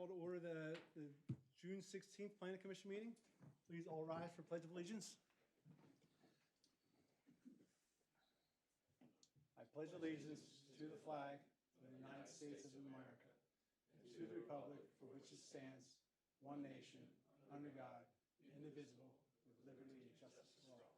Call to order the June 16th Planning Commission meeting. Please all rise for Pledge of Allegiance. I pledge allegiance to the flag of the United States of America and to the republic for which it stands, one nation, under God, indivisible, with liberty and justice for all.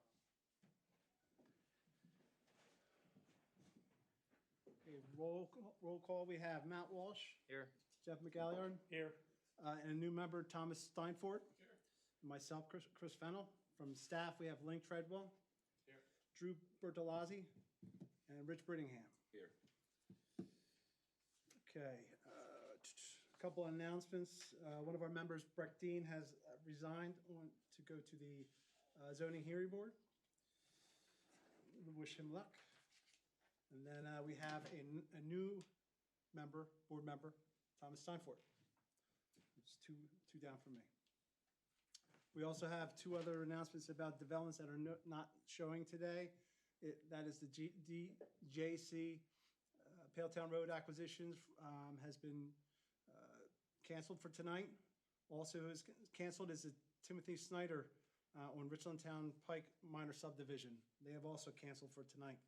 Okay, roll call. We have Matt Walsh. Here. Jeff McAllion. Here. And a new member, Thomas Steinfort. Here. And myself, Chris Fennell. From staff, we have Link Treadwell. Here. Drew Bertolazzi. And Rich Brittingham. Here. Okay. A couple of announcements. One of our members, Breck Dean, has resigned to go to the zoning hearing board. We wish him luck. And then we have a new member, board member, Thomas Steinfort. It's two down for me. We also have two other announcements about developments that are not showing today. That is the JC Paletown Road acquisitions has been canceled for tonight. Also is canceled is the Timothy Snyder on Richland Town Pike minor subdivision. They have also canceled for tonight.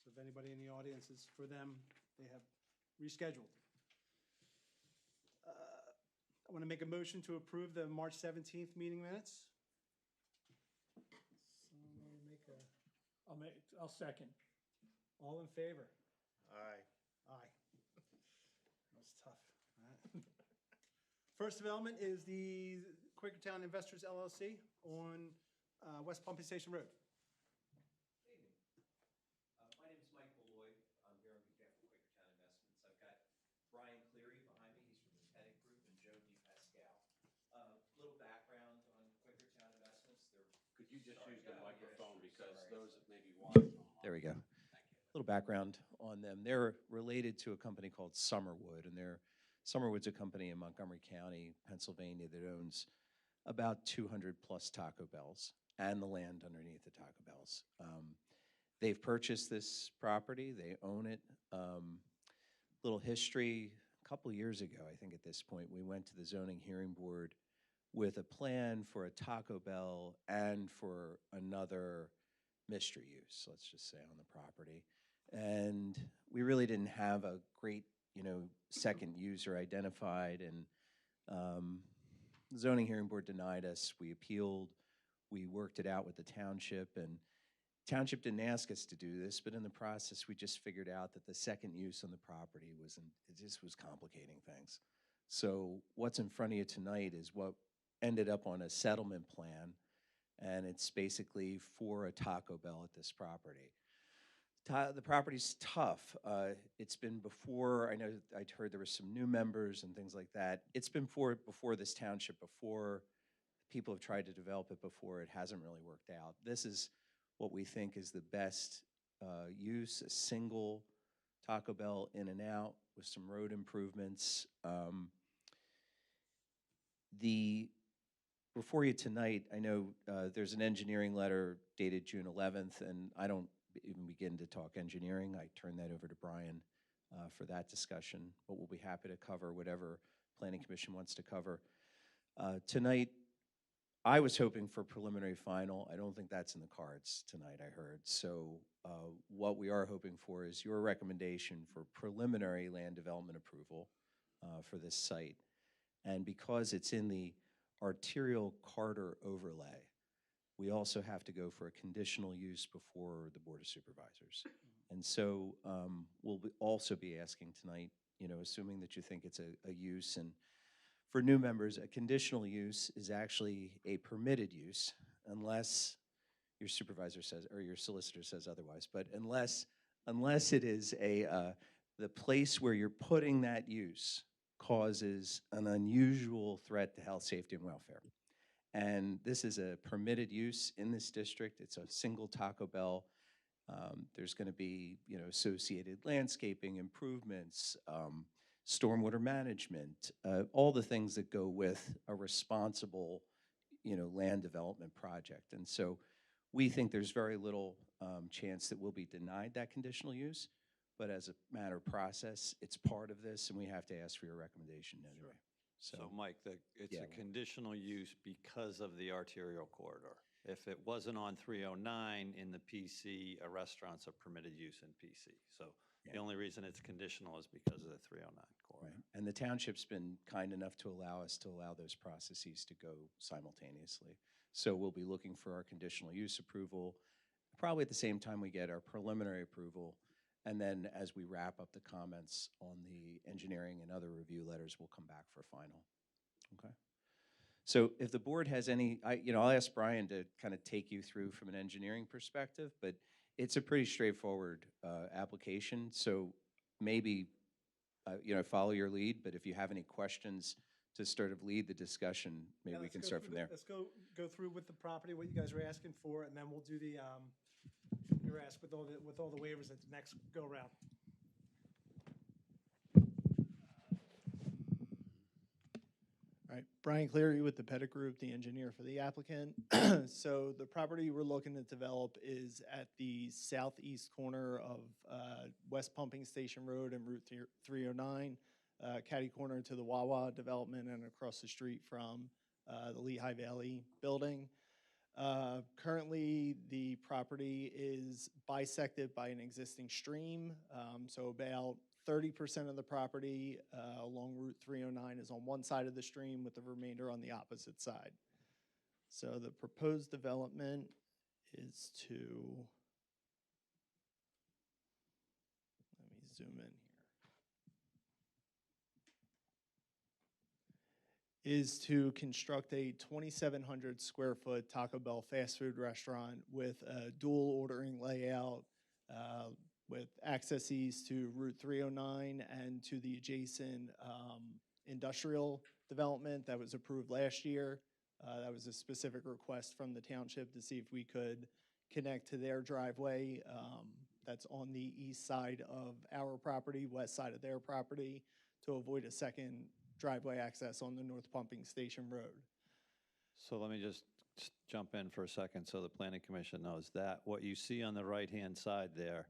So if anybody in the audience is for them, they have rescheduled. I want to make a motion to approve the March 17th meeting minutes. I'll second. All in favor? Aye. Aye. That was tough. All right. First development is the Quakertown Investors LLC on West Pumping Station Road. Good evening. My name is Mike Malloy. I'm here on behalf of Quakertown Investments. I've got Brian Cleary behind me. He's from the Pettit Group, and Joe DePascal. Little background on Quakertown Investments. Could you just use the microphone because those that may be watching. There we go. A little background on them. They're related to a company called Summerwood, and Summerwood's a company in Montgomery County, Pennsylvania, that owns about 200 plus Taco Bells and the land underneath the Taco Bells. They've purchased this property. They own it. Little history, a couple years ago, I think at this point, we went to the zoning hearing board with a plan for a Taco Bell and for another mystery use, let's just say, on the property. And we really didn't have a great, second user identified, and the zoning hearing board denied us. We appealed. We worked it out with the township, and township didn't ask us to do this, but in the process, we just figured out that the second use on the property it just was complicating things. So what's in front of you tonight is what ended up on a settlement plan, and it's basically for a Taco Bell at this property. The property's tough. It's been before, I know I'd heard there were some new members and things like that. It's been before this township, before people have tried to develop it before. It hasn't really worked out. This is what we think is the best use, a single Taco Bell in and out with some road improvements. Before you tonight, I know there's an engineering letter dated June 11th, and I don't even begin to talk engineering. I turn that over to Brian for that discussion, but we'll be happy to cover whatever Planning Commission wants to cover. Tonight, I was hoping for preliminary final. I don't think that's in the cards tonight, I heard. So what we are hoping for is your recommendation for preliminary land development approval for this site. And because it's in the arterial corridor overlay, we also have to go for a conditional use before the Board of Supervisors. And so we'll also be asking tonight, assuming that you think it's a use, and for new members, a conditional use is actually a permitted use unless your supervisor says, or your solicitor says otherwise, but unless it is the place where you're putting that use causes an unusual threat to health, safety, and welfare. And this is a permitted use in this district. It's a single Taco Bell. There's going to be, associated landscaping improvements, stormwater management, all the things that go with a responsible, land development project. And so we think there's very little chance that we'll be denied that conditional use. But as a matter of process, it's part of this, and we have to ask for your recommendation anyway. So Mike, it's Yeah. a conditional use because of the arterial corridor. If it wasn't on 309 in the PC, a restaurant's a permitted use in PC. So the Yeah. only reason it's conditional is because of the 309 corridor. Right. And the township's been kind enough to allow us to allow those processes to go simultaneously. So we'll be looking for our conditional use approval, probably at the same time we get our preliminary approval. And then as we wrap up the comments on the engineering and other review letters, we'll come back for final. Okay. So if the board has any, I'll ask Brian to kind of take you through from an engineering perspective, but it's a pretty straightforward application. So maybe, follow your lead, but if you have any questions to sort of lead the discussion, maybe we can start from there. Let's go through with the property, what you guys are asking for, and then we'll do the, your ask with all the waivers at the next go-around. All right, Brian Cleary with the Pettit Group, the engineer for the applicant. So the property we're looking to develop is at the southeast corner of West Pumping Station Road and Route 309, catty corner to the Wawa development and across the street from the Lehigh Valley building. Currently, the property is bisected by an existing stream, so about 30% of the property along Route 309 is on one side of the stream with the remainder on the opposite side. So the proposed development is to, let me zoom in here, is to construct a 2,700 square foot Taco Bell fast food restaurant with a dual ordering layout, with accesses to Route 309 and to the adjacent industrial development that was approved last year. That was a specific request from the township to see if we could connect to their driveway that's on the east side of our property, west side of their property, to avoid a second driveway access on the North Pumping Station Road. So let me just jump in for a second so the Planning Commission knows that what you see on the right-hand side there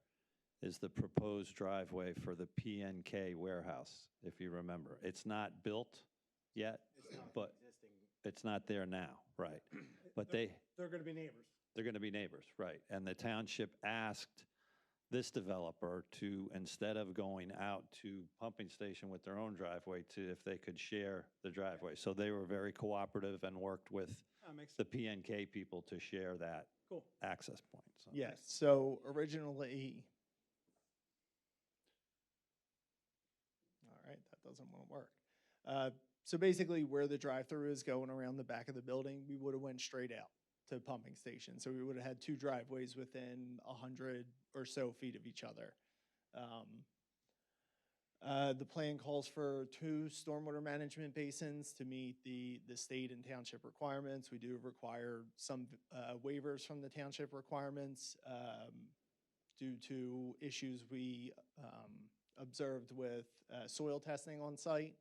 is the proposed driveway for the PNK warehouse, if you remember. It's not built yet, but it's not there now, right? But They're going to be neighbors. they're going to be neighbors, right? And the township asked this developer to, instead of going out to Pumping Station with their own driveway, to if they could share the driveway. So they were very cooperative and worked with the PNK people to share that access point. So. Yes, so originally, all right, that doesn't want to work. So basically where the drive-through is going around the back of the building, we would have went straight out to Pumping Station. So we would have had two driveways within 100 or so feet of each other. The plan calls for 2 stormwater management basins to meet the state and township requirements. We do require some waivers from the township requirements due to issues we observed with soil testing on site.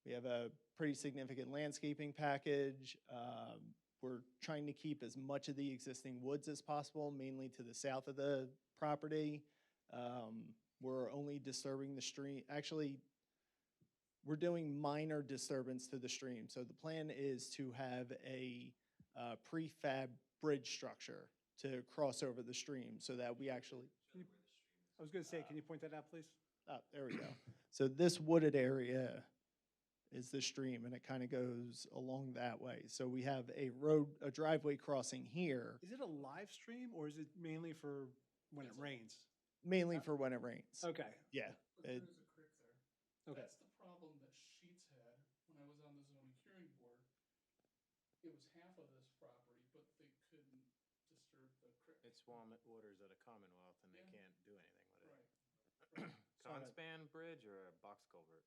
We have a pretty significant landscaping package. We're trying to keep as much of the existing woods as possible, mainly to the south of the property. We're only disturbing the stream. Actually, we're doing minor disturbance to the stream. So the plan is to have a prefab bridge structure to cross over the stream so that we actually... I was going to say, can you point that out, please? There we go. So this wooded area is the stream, and it kind of goes along that way. So we have a driveway crossing here. Is it a live stream, or is it mainly for when it rains? Mainly for when it rains. Okay. Yeah. There's a creek there. Okay. That's the problem that Sheets had when I was on the zoning hearing board. It was half of this property, but they couldn't disturb the creek. It's waters of the Commonwealth, and they can't do anything with it. Right. Conspan bridge or a box culvert?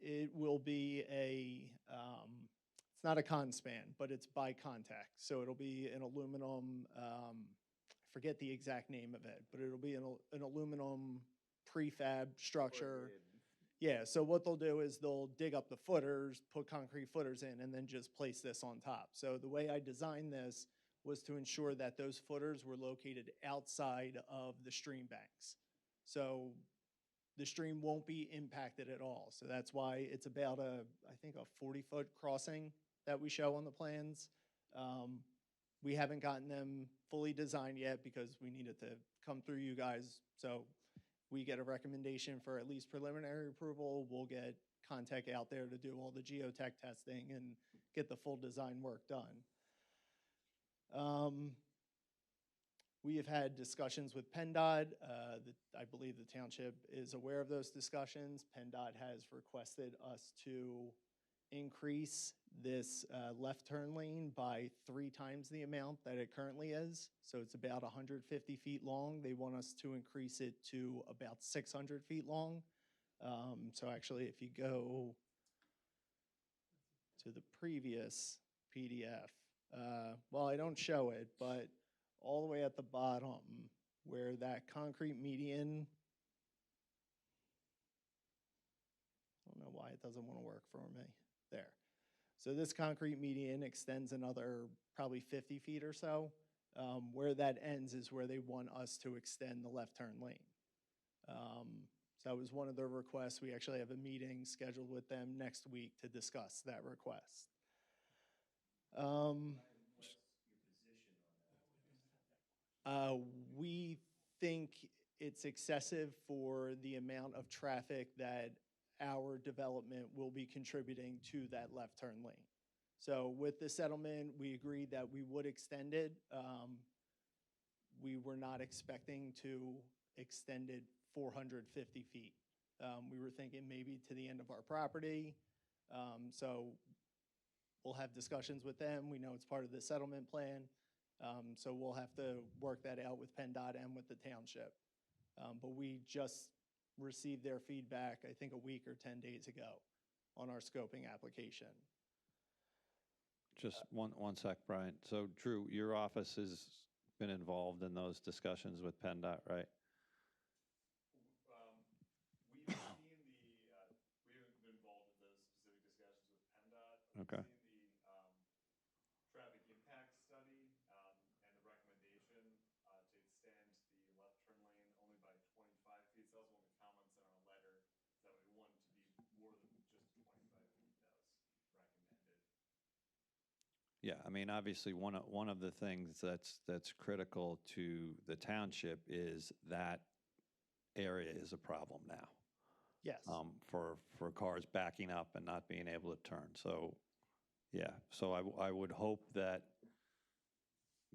It will be it's not a conspan, but it's by contact. So it'll be an aluminum, I forget the exact name of it, but it'll be an aluminum prefab structure. Yeah, so what they'll do is they'll dig up the footers, put concrete footers in, and then just place this on top. So the way I designed this was to ensure that those footers were located outside of the stream banks. So the stream won't be impacted at all. So that's why it's about I think a 40-foot crossing that we show on the plans. We haven't gotten them fully designed yet because we needed to come through you guys. So we get a recommendation for at least preliminary approval. We'll get Contact out there to do all the geotech testing and get the full design work done. We have had discussions with PennDOT. I believe the township is aware of those discussions. PennDOT has requested us to increase this left turn lane by 3 times the amount that it currently is. So it's about 150 feet long. They want us to increase it to about 600 feet long. So actually, if you go to the previous PDF, well, I don't show it, but all the way at the bottom where that concrete median, I don't know why it doesn't want to work for me. There. So this concrete median extends another probably 50 feet or so. Where that ends is where they want us to extend the left turn lane. So that was one of their requests. We actually have a meeting scheduled with them next week to discuss that request. We think it's excessive for the amount of traffic that our development will be contributing to that left turn lane. So with the settlement, we agreed that we would extend it. We were not expecting to extend it 450 feet. We were thinking maybe to the end of our property. So we'll have discussions with them. We know it's part of the settlement plan. So we'll have to work that out with PennDOT and with the township. But we just received their feedback, I think a week or 10 days ago on our scoping application. Just one sec, Brian. So Drew, your office has been involved in those discussions with PennDOT, right? We've seen we haven't been involved in those specific discussions with PennDOT. Okay. We've seen the traffic impact study and the recommendation to extend the left turn lane only by 25 feet. So that was one of the comments in our letter, that we want it to be more than just 25 feet that was recommended. Yeah, I mean, obviously, one of the things that's critical to the township is that area is a problem now. Yes. For cars backing up and not being able to turn. So, yeah. So I would hope that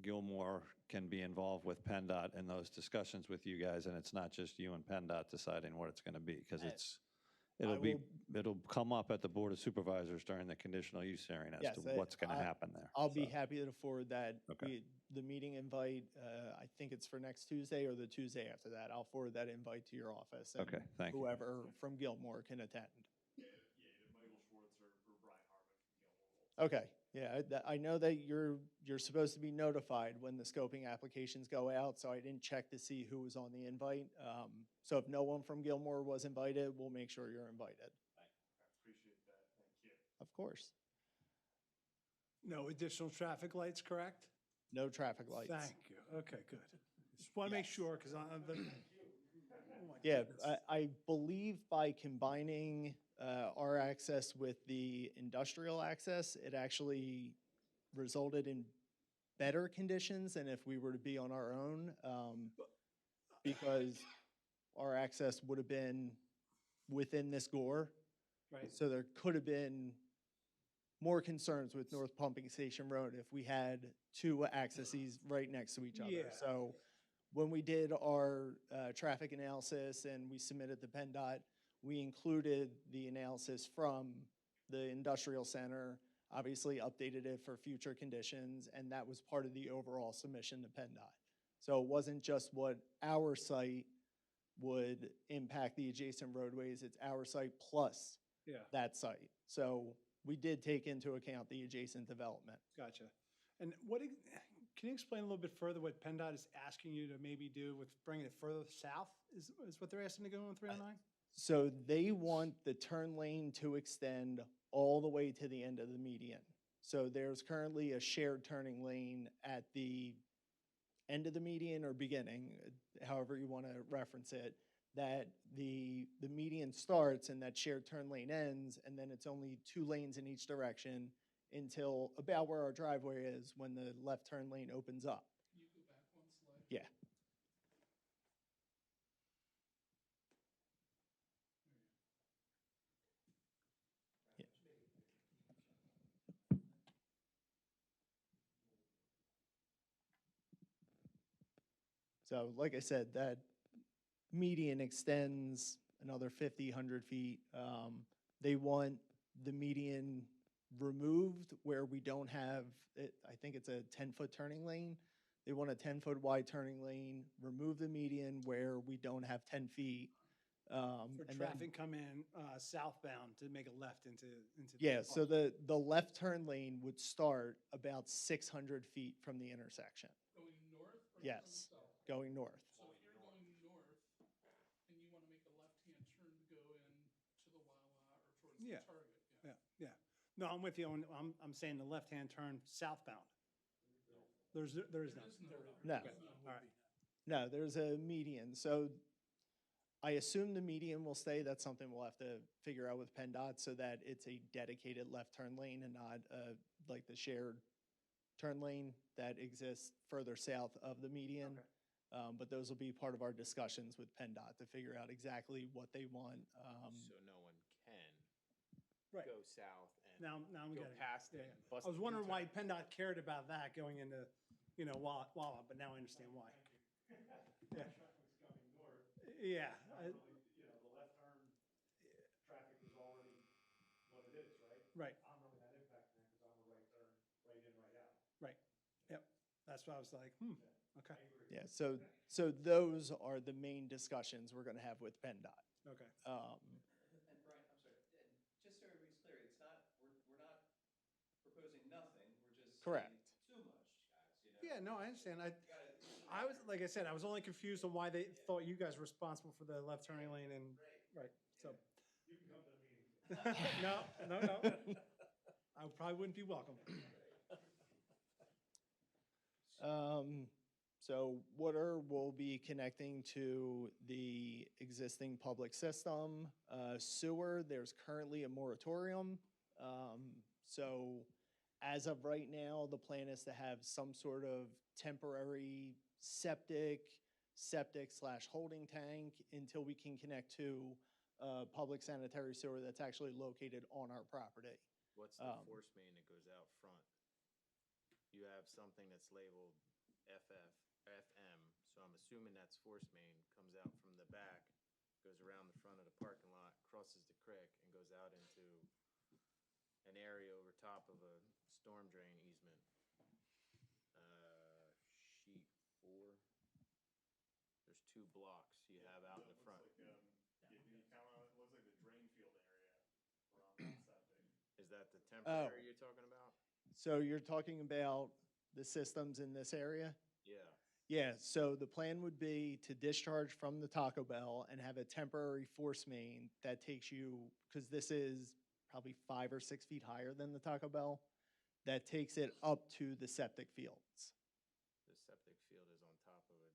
Gilmore can be involved with PennDOT in those discussions with you guys, and it's not just you and PennDOT deciding what it's going to be, because it'll come up at the Board of Supervisors during the conditional use hearing as to what's going to happen there. I'll be happy to forward that. Okay. The meeting invite, I think it's for next Tuesday or the Tuesday after that. I'll forward that invite to your office. And Okay, thank you. whoever from Gilmore can attend. Yeah, either Michael Schwartz or Brian Harmon from Gilmore will. Okay, yeah, I know that you're supposed to be notified when the scoping applications go out, so I didn't check to see who was on the invite. So if no one from Gilmore was invited, we'll make sure you're invited. I appreciate that. Thank you. Of course. No additional traffic lights, correct? No traffic lights. Thank you. Okay, good. Just want to make sure, because I'm the. Yeah, I believe by combining our access with the industrial access, it actually resulted in better conditions than if we were to be on our own, because our access would have been within this gore. Right. So there could have been more concerns with North Pumping Station Road if we had 2 accesses right next to each other. Yeah. So when we did our traffic analysis and we submitted to PennDOT, we included the analysis from the industrial center, obviously updated it for future conditions, and that was part of the overall submission to PennDOT. So it wasn't just what our site would impact the adjacent roadways, it's our site plus that site. So we did take into account the adjacent development. Gotcha. And can you explain a little bit further what PennDOT is asking you to maybe do with bringing it further south? Is what they're asking to go on 309? So they want the turn lane to extend all the way to the end of the median. So there's currently a shared turning lane at the end of the median or beginning, however you want to reference it. that the median starts and that shared turn lane ends, and then it's only 2 lanes in each direction until about where our driveway is when the left turn lane opens up. Can you go back one slide? Yeah. Yeah. So like I said, that median extends another 50, 100 feet. They want the median removed where we don't have, I think it's a 10-foot turning lane. They want a 10-foot wide turning lane, remove the median where we don't have 10 feet. For and then- traffic come in southbound to make a left into. Yeah, so the left turn lane would start about 600 feet from the intersection. Going north or Yes, going south? going north. So if you're going north and you want to make a left-hand turn to go in to the Wawa or towards the Yeah. Target, Yeah. No, I'm with you. I'm saying the left-hand turn southbound. There is none. There is No. Okay, all right. No, there's a median. So I assume the median will stay. That's something we'll have to figure out with PennDOT so that it's a dedicated left turn lane and not like the shared turn lane that exists further south of the median. Okay. But those will be part of our discussions with PennDOT to figure out exactly what they want. So no one can Right. go south and Now I'm go getting it. past it Yeah, and yeah. bust I was a wondering why U-turn. PennDOT cared about that going into, Wawa, but now I understand why. Yeah. Traffic's coming north. Yeah. The left turn traffic is already what it is, right? Right. I'm really not impacting that because I'm a right turn, right in, right out. Right. Yep. That's why I was like, okay. Yeah, so those are the main discussions we're going to have with PennDOT. Okay. And Brian, I'm sorry, and just so everybody's clear, it's not, we're not proposing nothing, we're just Correct. saying too much, guys, Yeah, no, I understand. You I was, like I said, I was only confused on why they thought you guys were responsible for the left turning lane and, right, so. You can come to the meeting. No. I probably wouldn't be welcome. So water will be connecting to the existing public system. Sewer, there's currently a moratorium. So as of right now, the plan is to have some sort of temporary septic/holding tank until we can connect to public sanitary sewer that's actually located on our property. What's the force main that goes out front? You have something that's labeled FM, so I'm assuming that's force main, comes out from the back, goes around the front of the parking lot, crosses the creek, and goes out into an area over top of a storm drain easement. Sheet 4. There's 2 blocks you have out in the front. It looks like the drain field area around that septic. Is that the temporary you're talking about? So you're talking about the systems in this area? Yeah. Yeah, so the plan would be to discharge from the Taco Bell and have a temporary force main that takes you, because this is probably 5 or 6 feet higher than the Taco Bell, that takes it up to the septic fields. The septic field is on top of it.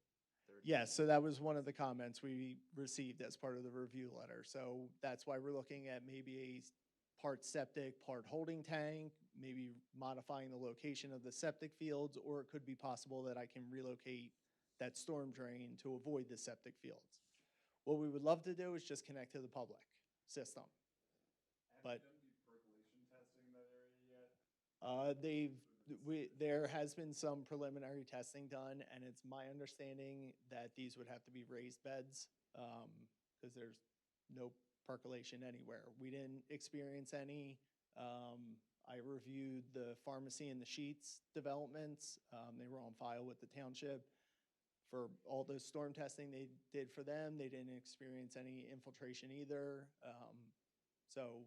30 Yes, so that was one of the comments we received as part of the review letter. So that's why we're looking at maybe a part septic, part holding tank, maybe modifying the location of the septic fields, or it could be possible that I can relocate that storm drain to avoid the septic fields. What we would love to do is just connect to the public system. But Have you done any percolation testing in that area yet? there has been some preliminary testing done, and it's my understanding that these would have to be raised beds, because there's no percolation anywhere. We didn't experience any. I reviewed the pharmacy and the Sheets developments. They were on file with the township. For all the storm testing they did for them, they didn't experience any infiltration either. So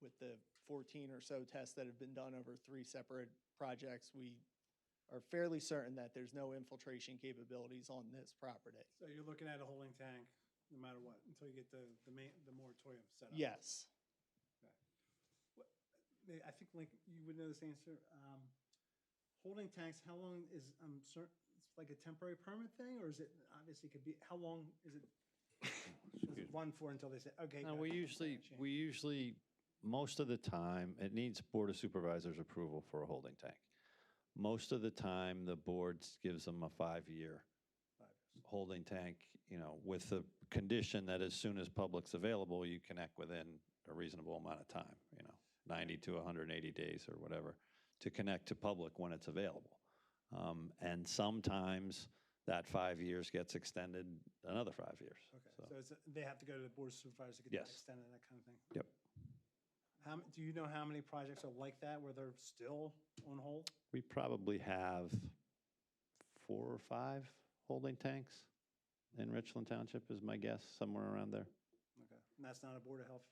with the 14 or so tests that have been done over 3 separate projects, we are fairly certain that there's no infiltration capabilities on this property. So you're looking at a holding tank, no matter what, until you get the moratorium set up. Yes. I think, like, you would know this answer. Holding tanks, how long is, it's like a temporary permit thing, or is it, obviously could be, how long is it Was it 1-4 until they said, okay. No, gotcha, change. we usually, most of the time, it needs Board of Supervisors approval for a holding tank. Most of the time, the board gives them a 5-year 5 years. holding tank, with the condition that as soon as public's available, you connect within a reasonable amount of time, 90 to 180 days or whatever, to connect to public when it's available. And sometimes that 5 years gets extended another 5 years. Okay, so they have to go to the Board of Supervisors to get that Yes. extended, that kind of thing? Yep. Do you know how many projects are like that, where they're still on hold? We probably have 4 or 5 holding tanks in Richland Township, is my guess, somewhere around there. Okay, and that's not a Board of Health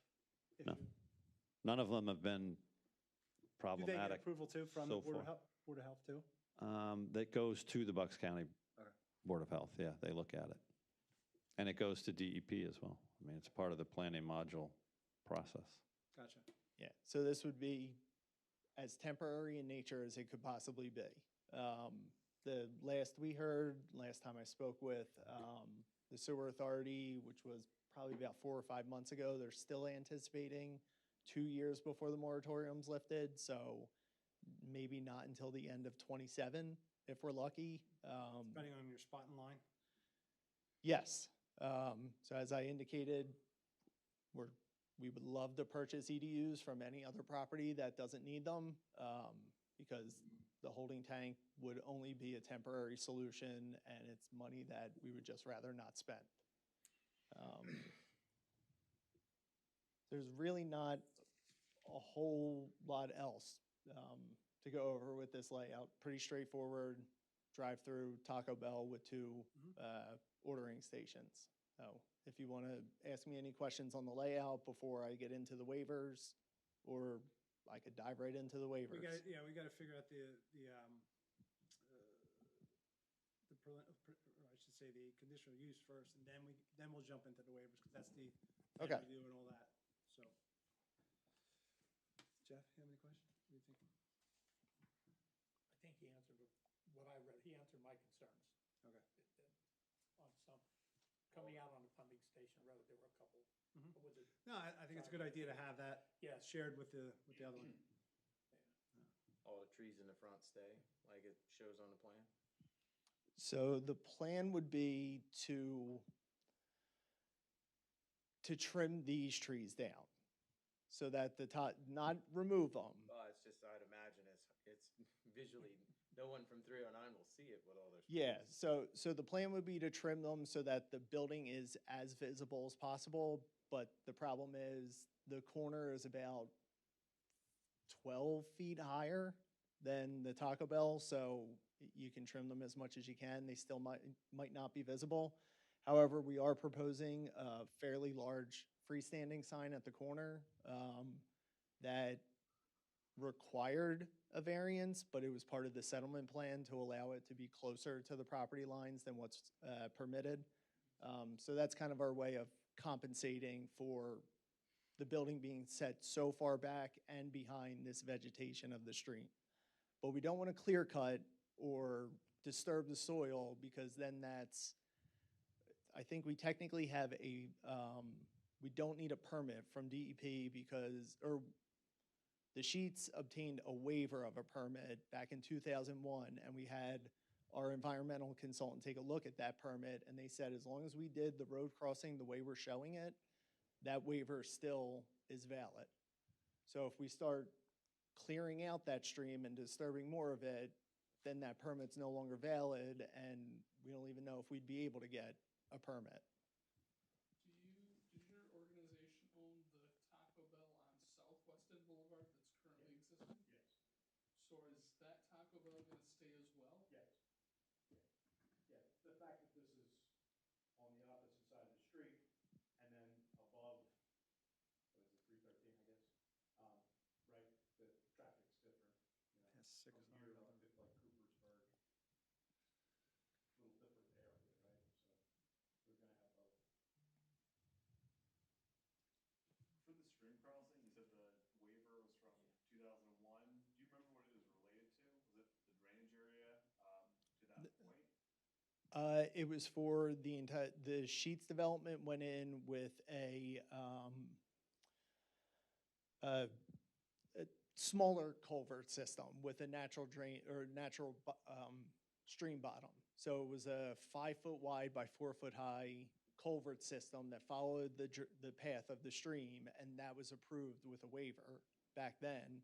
No. issue? None of them have been Do they get problematic. approval too from the so Board of far. Health, Board of Health too? That goes to the Bucks County Okay. Board of Health, yeah, they look at it. And it goes to DEP as well. I mean, it's part of the planning module process. Gotcha. Yeah, so this would be as temporary in nature as it could possibly be. The last we heard, last time I spoke with the sewer authority, which was probably about 4 or 5 months ago, they're still anticipating 2 years before the moratorium's lifted, so maybe not until the end of '27, if we're lucky. Depending on your spot in line? Yes. So as I indicated, we would love to purchase EDUs from any other property that doesn't need them, because the holding tank would only be a temporary solution, and it's money that we would just rather not spend. There's really not a whole lot else to go over with this layout. Pretty straightforward, drive-through Taco Bell with 2 ordering stations. So if you want to ask me any questions on the layout before I get into the waivers, or I could dive right into the waivers. We got to figure out the conditional use first, and then we'll jump into the waivers, because that's the Okay. review and all that, so. Jeff, you have any questions? What do you think? I think he answered what I read. He answered my concerns. Okay. On some, coming out on the pumping station road, there were a couple. Mhm. What was it? No, I think it's a good idea to have that Yes. shared with the other one. All the trees in the front stay, like it shows on the plan? So the plan would be to trim these trees down so that the top, not remove them. It's just, I'd imagine it's visually, no one from 309 will see it with all those. Yeah, trees. so the plan would be to trim them so that the building is as visible as possible, but the problem is the corner is about 12 feet higher than the Taco Bell, so you can trim them as much as you can. They still might not be visible. However, we are proposing a fairly large freestanding sign at the corner that required a variance, but it was part of the settlement plan to allow it to be closer to the property lines than what's permitted. So that's kind of our way of compensating for the building being set so far back and behind this vegetation of the street. But we don't want to clear cut or disturb the soil, because then I think we technically have we don't need a permit from DEP or the Sheets obtained a waiver of a permit back in 2001, and we had our environmental consultant take a look at that permit, and they said as long as we did the road crossing the way we're showing it, that waiver still is valid. So if we start clearing out that stream and disturbing more of it, then that permit's no longer valid, and we don't even know if we'd be able to get a permit. Does your organization own the Taco Bell on Southweston Boulevard that's currently existing? Yes. So is that Taco Bell gonna stay as well? Yes. Yeah, the fact that this is on the opposite side of the street, and then above, what is it, 313, I guess? Right, the traffic's different, Past from 6 here on up to like Coopersburg. Little different area, right? So we're gonna have both. For the stream crossing, you said the waiver was from 2001. Do you remember what it was related to? Was it the drainage area to that point? It was for the entire, the Sheets development went in with a smaller culvert system with a natural drain or natural stream bottom. So it was a 5-foot wide by 4-foot high culvert system that followed the path of the stream, and that was approved with a waiver back then.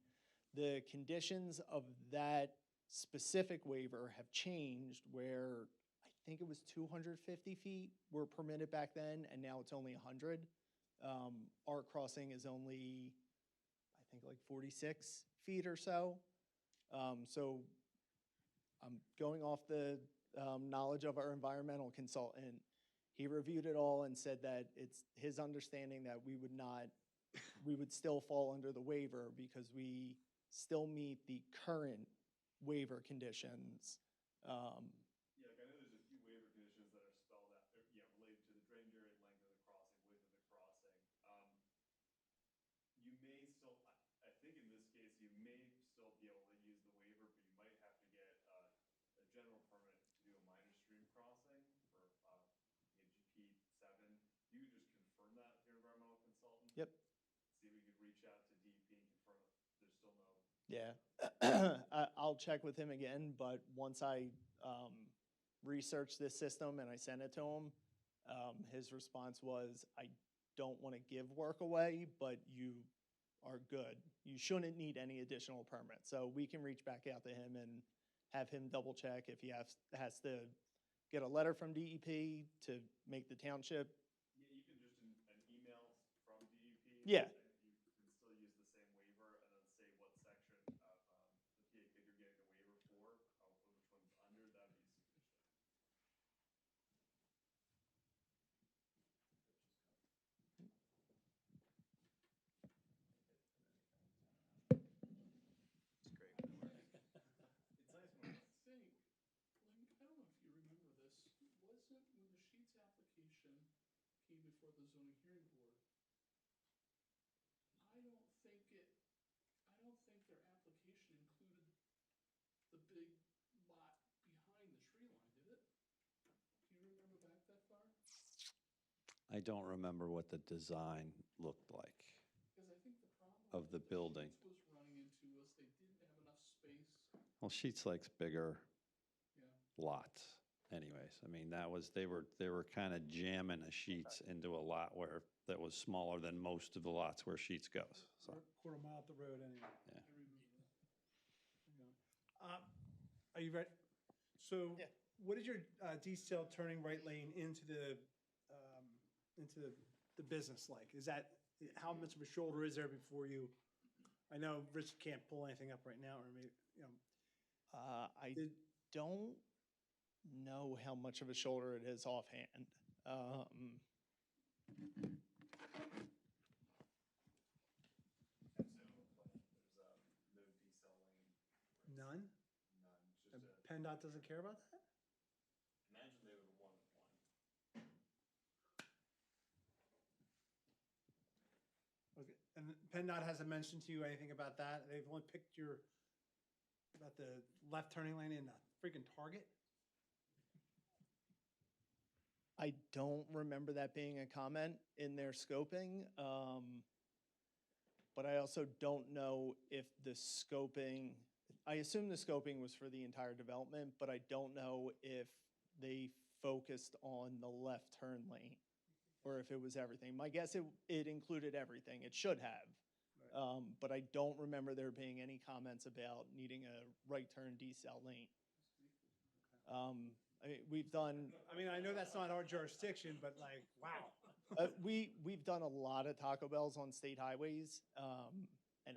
The conditions of that specific waiver have changed where I think it was 250 feet were permitted back then, and now it's only 100. Our crossing is only, I think, like 46 feet or so. So I'm going off the knowledge of our environmental consultant. He reviewed it all and said that it's his understanding that we would still fall under the waiver because we still meet the current waiver conditions. Yeah, like I know there's a few waiver conditions that are spelled out, related to the drainage area, length of the crossing, width of the crossing. You may still, I think in this case, you may still be able to use the waiver, but you might have to get a general permit to do a minor stream crossing for GP7. You could just confirm that with your environmental consultant. Yep. See if we could reach out to DEP and confirm that there's still no. Yeah, I'll check with him again, but once I researched this system and I sent it to him, his response was, I don't want to give work away, but you are good. You shouldn't need any additional permits. So we can reach back out to him and have him double check if he has to get a letter from DEP to make the township. Yeah, you can just an email from DEP. Yeah. You can still use the same waiver and then say what section of the PA code you're getting the waiver for, which one's under, that'd be sufficient. It's great when it works. It's nice when it works. I think, Link, I don't know if you remember this, wasn't when the Sheets application came before the zoning hearing board, I don't think their application included the big lot behind the tree line, did it? Do you remember back that far? I don't remember what the design looked like. Because I think the problem Of the that building. Sheets was running into was they didn't have enough space. Well, Sheets Lake's bigger Yeah. lots anyways. I mean, they were kind of jamming a Sheets into a lot that was smaller than most of the lots where Sheets goes, so. Quarter mile up the road anyway. I remember that. Are you ready? So Yeah. what is your detailed turning right lane into the business like? Is that, how much of a shoulder is there before you, I know Rich can't pull anything up right now, or maybe, I don't know how much of a shoulder it is offhand. And so, there's no decel lane. none? None, it's And just PennDOT doesn't care about that? imagine they would want one. Okay, and PennDOT hasn't mentioned to you anything about that? They've only picked about the left turning lane in freaking Target? I don't remember that being a comment in their scoping. But I also don't know if the scoping, I assume the scoping was for the entire development, but I don't know if they focused on the left turn lane or if it was everything. My guess, it included everything. It should have. But I don't remember there being any comments about needing a right turn decel lane. We've done, I mean, I know that's not our jurisdiction, but like, wow. we've done a lot of Taco Bells on state highways, and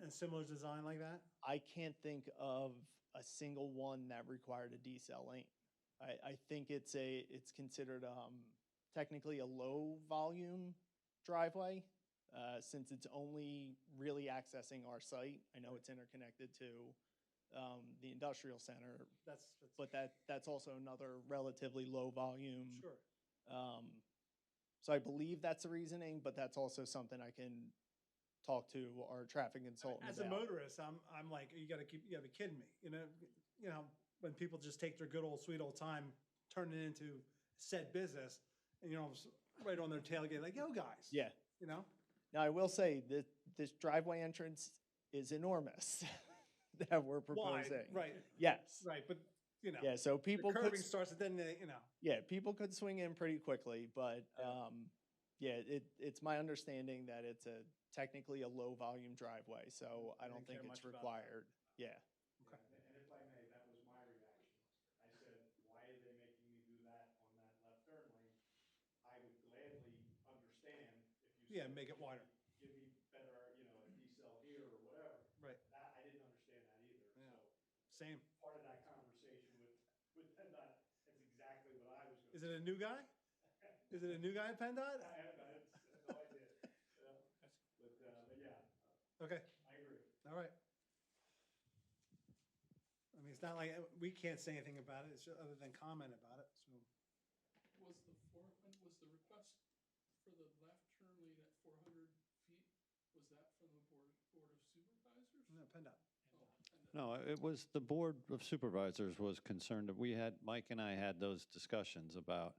A similar design like that? I can't think of a single one that required a decel lane. I think it's considered technically a low volume driveway, since it's only really accessing our site. I know it's interconnected to the industrial center, but that's also another relatively low volume. Sure. So I believe that's the reasoning, but that's also something I can talk to our traffic consultant As about. a motorist, I'm like, you gotta be kidding me, you know, when people just take their good old sweet old time turn it into said business, and right on their tailgate, like, yo, guys. Yeah. You know? Now, I will say that this driveway entrance is enormous that we're Wide, proposing. right, Yes. right, but, Yeah, so the people could, curving starts, and then, yeah, people could swing in pretty quickly, but, yeah, it's my understanding that it's technically a low-volume driveway, so I don't Didn't care think it's much about that. required. Yeah. Okay. And if I may, that was my reaction. I said, why are they making me do that on that left turn lane? I would gladly understand if you Yeah, said, make it wider. Give me better, a decel here or whatever. Right. That, I didn't understand that either. Yeah. So Same. part of that conversation with PennDOT, that's exactly what I was gonna. Is it a new guy? Is it a new guy at PennDOT? I have no idea, but yeah, Okay, I agree. all right. I mean, it's not like, we can't say anything about it, it's other than comment about it, so. Was the request for the left turn lane at 400 feet, was that from the Board of Supervisors? No, PennDOT. Oh, and No, it was, the Board of Supervisors was concerned, Mike and I had those discussions about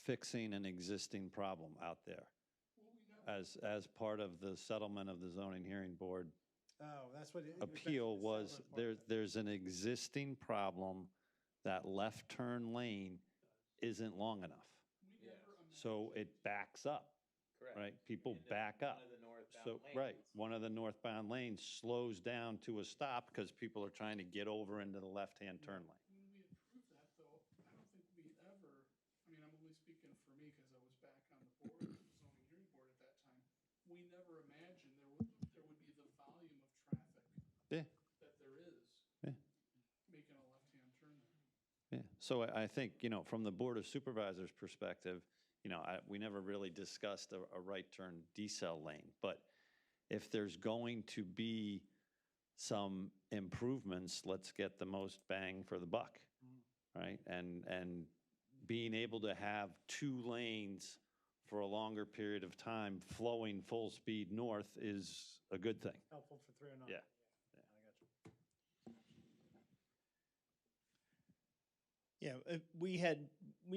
fixing an existing problem out there well, we never, as part of the settlement of the zoning hearing board Oh, that's what. appeal was, there's an existing problem, that left turn lane isn't long enough. we never imagined. So it backs up, right? People back up. So, right, one of the northbound lanes slows down to a stop because people are trying to get over into the left-hand turn lane. When we approved that, though, I don't think we ever, I mean, I'm only speaking for me because I was back on the board, the zoning hearing board at that time. We never imagined there would be the volume of traffic Yeah. that there is Yeah. making a left-hand turn there. Yeah, so I think, from the Board of Supervisors' perspective, we never really discussed a right turn decel lane, but if there's going to be some improvements, let's get the most bang for the buck, right? And being able to have 2 lanes for a longer period of time flowing full speed north is a good thing. Helpful for 309. Yeah. I got you. Yeah, we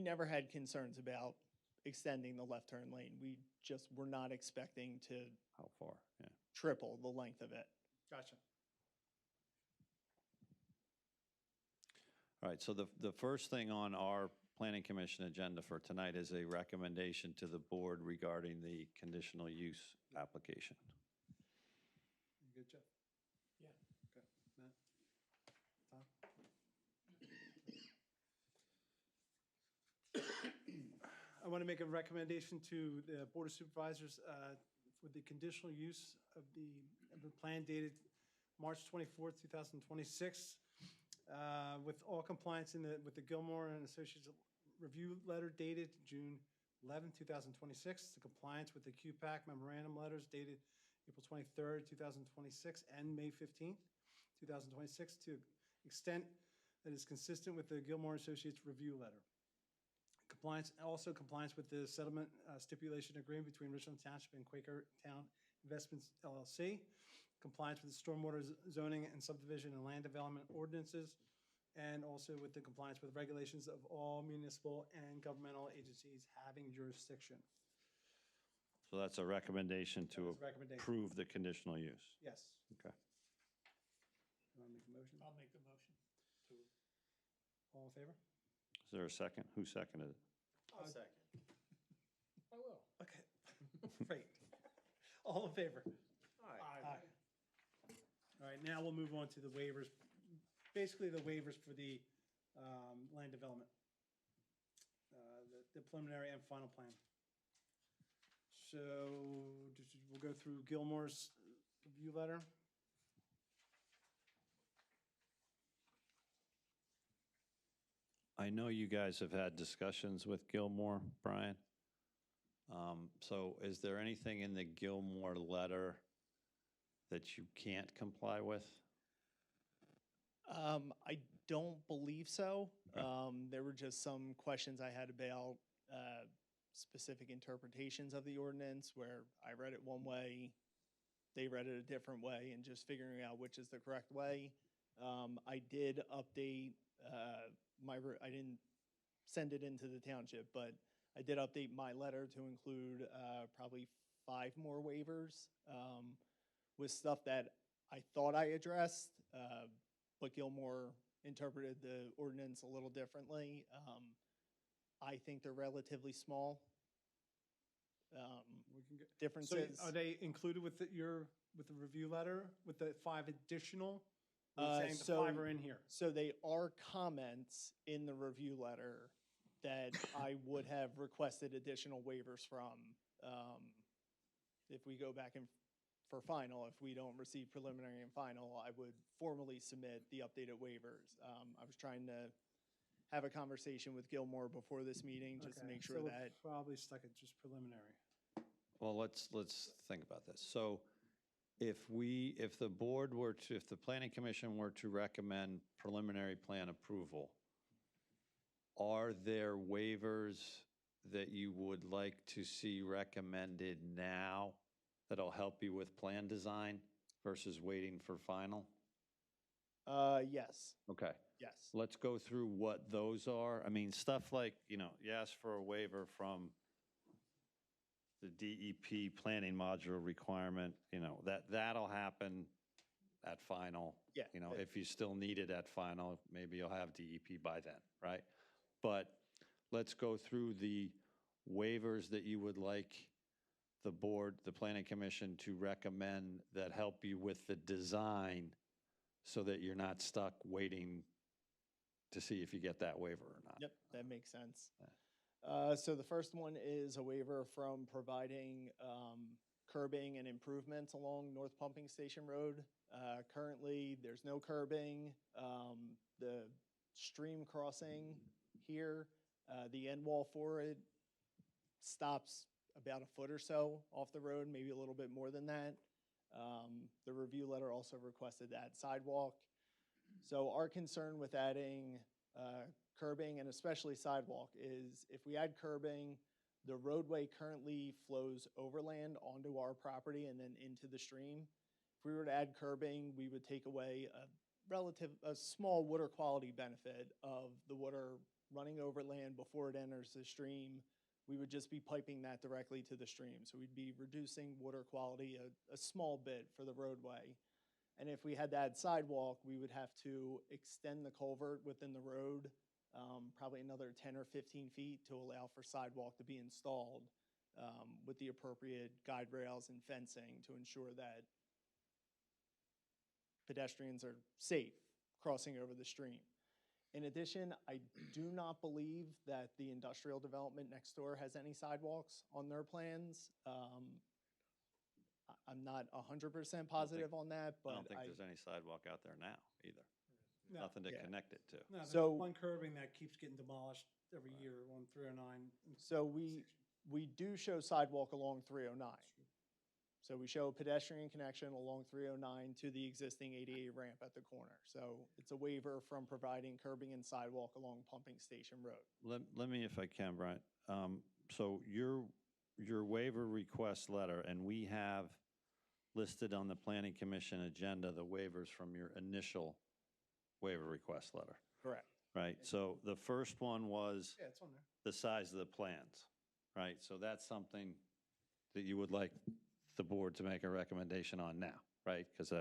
never had concerns about extending the left turn lane. We just were not expecting to How far? Yeah. triple the length of it. Gotcha. All right, so the first thing on our Planning Commission agenda for tonight is a recommendation to the board regarding the conditional use application. You good, Jeff? Yeah. Okay, Matt? Tom? I want to make a recommendation to the Board of Supervisors for the conditional use of the plan dated March 24th, 2026, with all compliance with the Gilmore and Associates review letter dated June 11th, 2026, the compliance with the QPAC memorandum letters dated April 23rd, 2026, and May 15th, 2026, to extent that is consistent with the Gilmore Associates review letter. Also compliance with the settlement stipulation agreement between Richland Township and Quaker Town Investments LLC, compliance with the stormwater zoning and subdivision and land development ordinances, and also with the compliance with regulations of all municipal and governmental agencies having jurisdiction. So that's a recommendation to That is a recommendation. approve the conditional use. Yes. Okay. You want to make a motion? I'll make the motion to. All in favor? Is there a second? Who seconded it? I'll second. I will. Okay, great. All in favor? Aye. All right, now we'll move on to the waivers, basically the waivers for the land development, the preliminary and final plan. So we'll go through Gilmore's review letter. I know you guys have had discussions with Gilmore, Brian. So is there anything in the Gilmore letter that you can't comply with? I don't believe so. Okay. There were just some questions I had about specific interpretations of the ordinance where I read it one way, they read it a different way, and just figuring out which is the correct way. I did update I didn't send it into the township, but I did update my letter to include probably 5 more waivers with stuff that I thought I addressed, but Gilmore interpreted the ordinance a little differently. I think they're relatively small. We can get. So Differences. are they included with with the review letter, with the 5 additional? Or are you saying the So- 5 are in here? So they are comments in the review letter that I would have requested additional waivers from. If we go back for final, if we don't receive preliminary and final, I would formally submit the updated waivers. I was trying to have a conversation with Gilmore before this meeting, just to Okay, make so sure we're that, probably stuck at just preliminary. Well, let's think about this. So if the board were to, if the planning commission were to recommend preliminary plan approval, are there waivers that you would like to see recommended now that'll help you with plan design versus waiting for final? yes, Okay. yes. Let's go through what those are. I mean, stuff like, you ask for a waiver from the DEP planning module requirement, that'll happen at final. Yeah. If you still need it at final, maybe you'll have DEP by then, right? But let's go through the waivers that you would like the board, the planning commission to recommend that help you with the design so that you're not stuck waiting to see if you get that waiver or not. Yep, that makes sense. So the first one is a waiver from providing curbing and improvements along North Pumping Station Road. Currently, there's no curbing. The stream crossing here, the end wall for it stops about a foot or so off the road, maybe a little bit more than that. The review letter also requested that sidewalk. So our concern with adding curbing and especially sidewalk is if we add curbing, the roadway currently flows overland onto our property and then into the stream. If we were to add curbing, we would take away a small water quality benefit of the water running overland before it enters the stream. We would just be piping that directly to the stream. So we'd be reducing water quality a small bit for the roadway. And if we had to add sidewalk, we would have to extend the culvert within the road, probably another 10 or 15 feet to allow for sidewalk to be installed with the appropriate guide rails and fencing to ensure that pedestrians are safe crossing over the stream. In addition, I do not believe that the industrial development next door has any sidewalks on their plans. I'm not 100% positive on that, but I don't think there's any sidewalk out there now either. No. Nothing to Yeah. connect it to. No, there's So- one curbing that keeps getting demolished every year on 309. So we do show sidewalk along 309. So we show pedestrian connection along 309 to the existing ADA ramp at the corner. So it's a waiver from providing curbing and sidewalk along Pumping Station Road. Let me, if I can, Brian. So your waiver request letter, and we have listed on the planning commission agenda the waivers from your initial waiver request letter, Correct. right? So the first one was Yeah, it's on there. the size of the plans, right? So that's something that you would like the board to make a recommendation on now, right? Because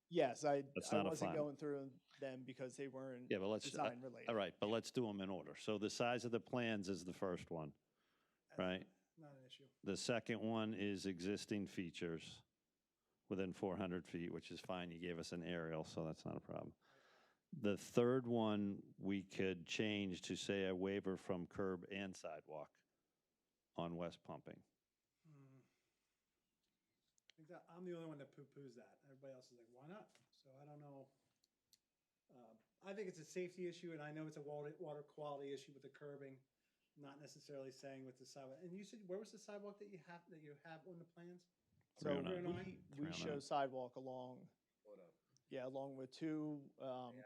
Yes, I That's not a wasn't final. going through them because they weren't yeah, but let's, design related. all right, but let's do them in order. So the size of the plans is the first one, right? Not an issue. The second one is existing features within 400 feet, which is fine. You gave us an aerial, so that's not a problem. The third one, we could change to say a waiver from curb and sidewalk on West Pumping. I think that I'm the only one that poo-poos that. Everybody else is like, why not? So I don't know. I think it's a safety issue, and I know it's a water quality issue with the curbing, not necessarily saying with the sidewalk. And you said, where was the sidewalk that you have on the plans? So 309. we show 309. sidewalk along, along with 2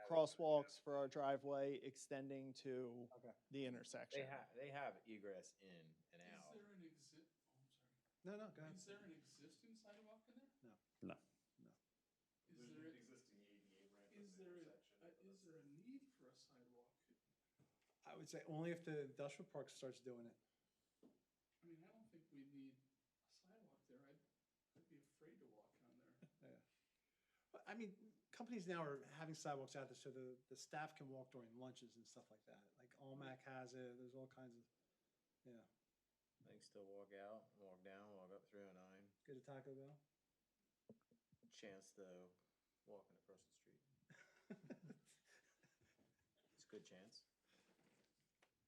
crosswalks for our driveway extending to Okay. the intersection. They have egress in and Is out. there an exit, oh, I'm sorry. No, go ahead. Is there an existing sidewalk in there? No. Is there, Existing ADA ramp is at the there, intersection. is there a need for a sidewalk I would say only if the industrial park starts doing it. I mean, I don't think we need a sidewalk there. I'd be afraid to walk on there. But, I mean, companies now are having sidewalks out there so the staff can walk during lunches and stuff like that. Like Almac has it, there's all kinds of, yeah. I can still walk out, walk down, walk up 309. Go to Taco Bell. Chance though, walking across the street. It's a good chance.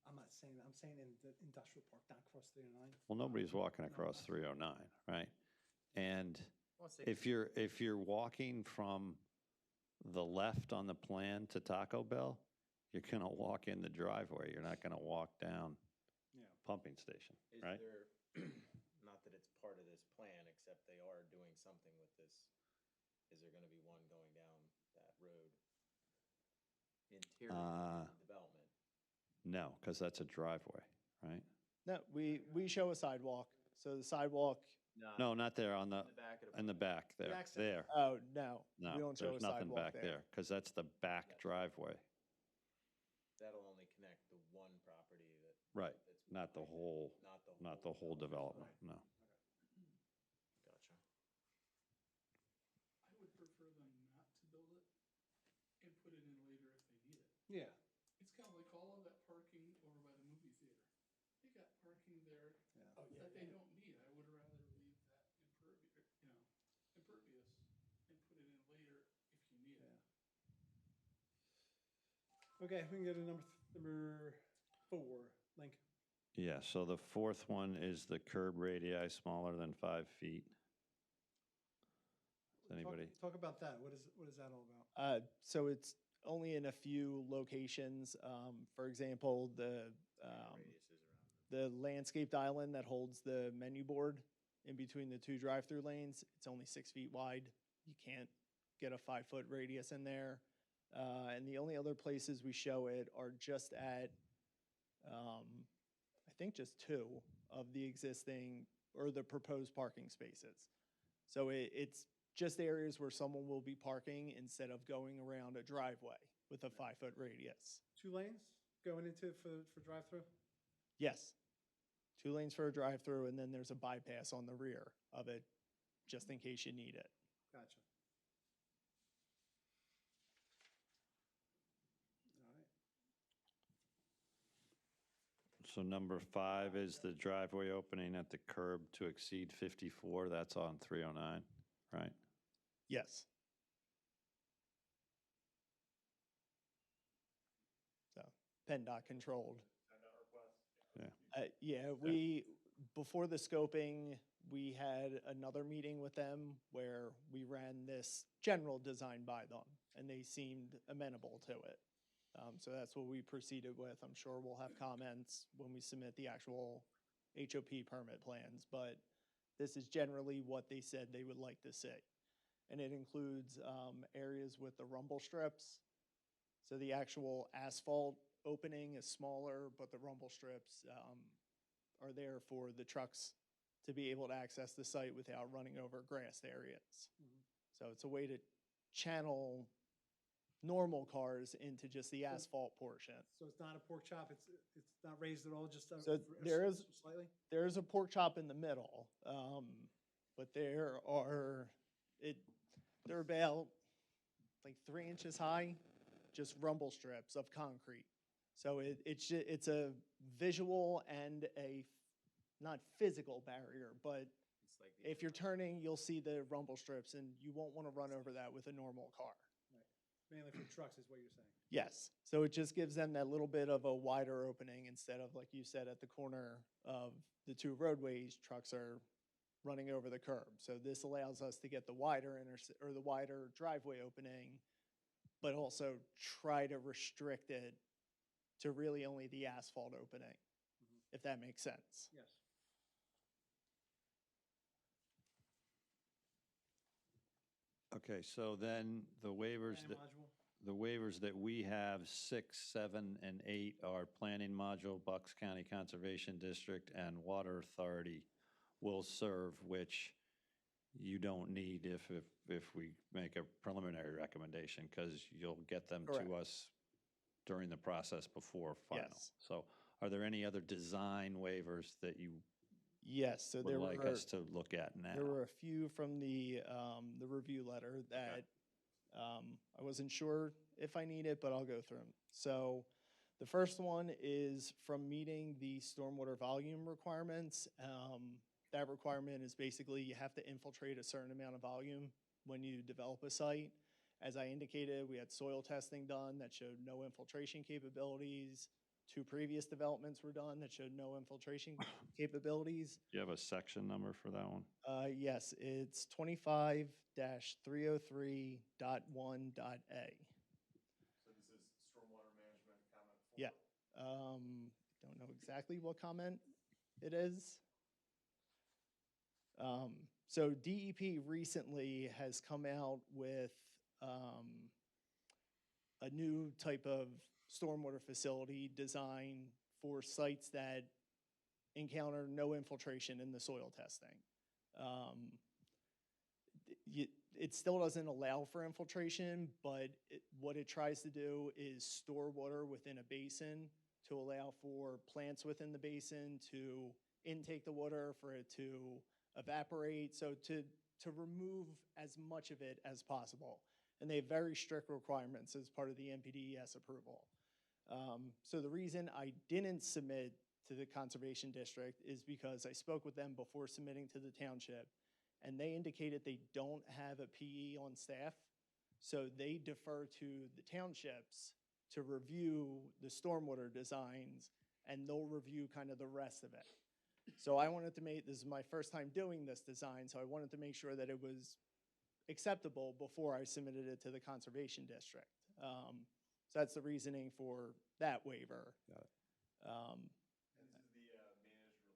I'm not saying that, I'm saying in the industrial park, not across 309. Well, nobody's walking across 309, right? And Well, it's if you're walking from the left on the plan to Taco Bell, you're gonna walk in the driveway. You're not gonna walk down Yeah. pumping station, Is right? there, not that it's part of this plan, except they are doing something with this. Is there gonna be one going down that road? Interior development? No, because that's a driveway, right? No, we show a sidewalk. So the sidewalk, No, not there, on the, In the back of the. in the back there, access. there. oh, no, we No, don't show a there's nothing sidewalk back there. there, because that's the back driveway. That'll only connect the one property that. Right, that's not the behind it, whole, not the whole development, no. Gotcha. I would prefer them not to build it and put it in later if they need it. Yeah. It's kind of like all of that parking over by the movie theater. They got parking there Yeah. that they don't need. I would rather leave that impervious and put it in later if you need it. Okay, we can go to number 4, Lincoln. Yeah, so the fourth one is the curb radii smaller than 5 feet. Does anybody? Talk about that. What is that all about? So it's only in a few locations. For example, Radius is around. the landscaped island that holds the menu board in between the 2 drive-through lanes, it's only 6 feet wide. You can't get a 5-foot radius in there. And the only other places we show it are just at, I think just 2 of the existing or the proposed parking spaces. So it's just areas where someone will be parking instead of going around a driveway with a 5-foot radius. 2 lanes going into for drive-through? Yes. 2 lanes for a drive-through, and then there's a bypass on the rear of it, just in case you need it. Gotcha. All right. So number 5 is the driveway opening at the curb to exceed 54. That's on 309, right? Yes. So, PennDOT controlled. Yeah, before the scoping, we had another meeting with them where we ran this general design by them, and they seemed amenable to it. So that's what we proceeded with. I'm sure we'll have comments when we submit the actual HOP permit plans, but this is generally what they said they would like to see. And it includes areas with the rumble strips. So the actual asphalt opening is smaller, but the rumble strips are there for the trucks to be able to access the site without running over grassed areas. So it's a way to channel normal cars into just the asphalt portion. So it's not a pork chop, it's not raised at all, just So there is- slightly? There's a pork chop in the middle, but they're about like 3 inches high, just rumble strips of concrete. So it's a visual and not physical barrier, but It's like the if you're turning, you'll see the rumble strips, and you won't want to run over that with a normal car. Mainly for trucks is what you're saying. Yes, so it just gives them that little bit of a wider opening instead of, like you said, at the corner of the 2 roadways, trucks are running over the curb. So this allows us to get the wider the wider driveway opening, but also try to restrict it to really only the asphalt opening, if that makes sense. Yes. Okay, so then the waivers Plan that, module. the waivers that we have, 6, 7, and 8 are Planning Module, Bucks County Conservation District, and Water Authority will serve, which you don't need if we make a preliminary recommendation, because you'll get them Correct. to us during the process before final. Yes. So are there any other design waivers that you Yes, so would there like were, us to look at now? there were a few from the review letter that I wasn't sure if I need it, but I'll go through them. So the first one is from meeting the stormwater volume requirements. That requirement is basically you have to infiltrate a certain amount of volume when you develop a site. As I indicated, we had soil testing done that showed no infiltration capabilities. 2 previous developments were done that showed no infiltration capabilities. Do you have a section number for that one? Yes, it's 25-303.1.a. So this is stormwater management comment 4? Yeah. Don't know exactly what comment it is. So DEP recently has come out with a new type of stormwater facility design for sites that encounter no infiltration in the soil testing. It still doesn't allow for infiltration, but what it tries to do is store water within a basin to allow for plants within the basin to intake the water, for it to evaporate, so to remove as much of it as possible. And they have very strict requirements as part of the NPDES approval. So the reason I didn't submit to the Conservation District is because I spoke with them before submitting to the township, and they indicated they don't have a PE on staff, so they defer to the townships to review the stormwater designs, and they'll review kind of the rest of it. So I wanted to make, this is my first time doing this design, so I wanted to make sure that it was acceptable before I submitted it to the Conservation District. So that's the reasoning for that waiver. Got it. And this is the managed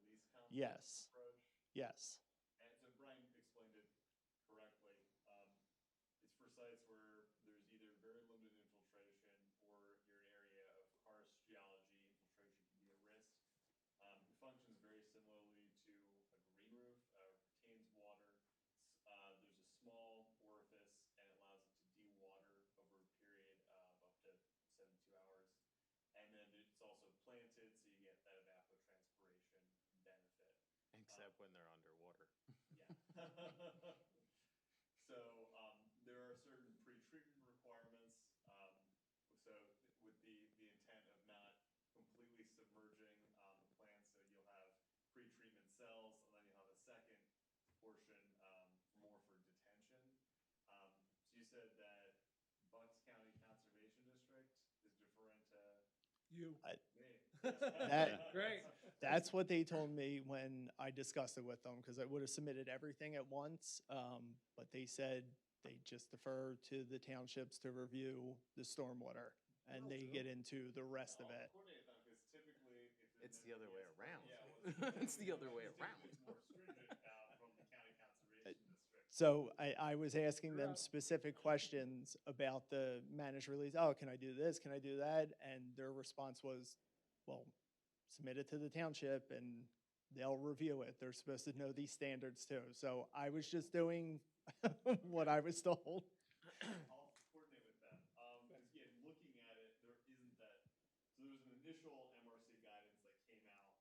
release concept Yes. approach? Yes. And so Brian explained it correctly. It's for sites where there's either very limited infiltration or you're an area of karst geology. Infiltration can be a risk. It functions very similarly to a green roof, retains water. There's a small orifice and it allows it to de-water over a period of up to 72 hours. And then it's also planted, so you get that evapotranspiration benefit. Except when they're underwater. Yeah. So there are certain pre-treatment requirements. So with the intent of not completely submerging the plants, so you'll have pre-treatment cells, and then you'll have a second portion more for detention. So you said that Bucks County Conservation District is deferring to You. me. Great. That's what they told me when I discussed it with them, because I would have submitted everything at once. But they said they just defer to the townships to review the stormwater, and they get into the rest of it. Coordinate them, because typically if there's It's an the other way NPDES around. Yeah, It's the other way around. It's more stringent from the county conservation district. So I was asking them specific questions about the managed release. Oh, can I do this? Can I do that? And their response was, well, submit it to the township and they'll review it. They're supposed to know these standards too. So I was just doing what I was told. I'll coordinate with them. Because yeah, looking at it, there isn't that. So there was an initial MRC guidance that came out in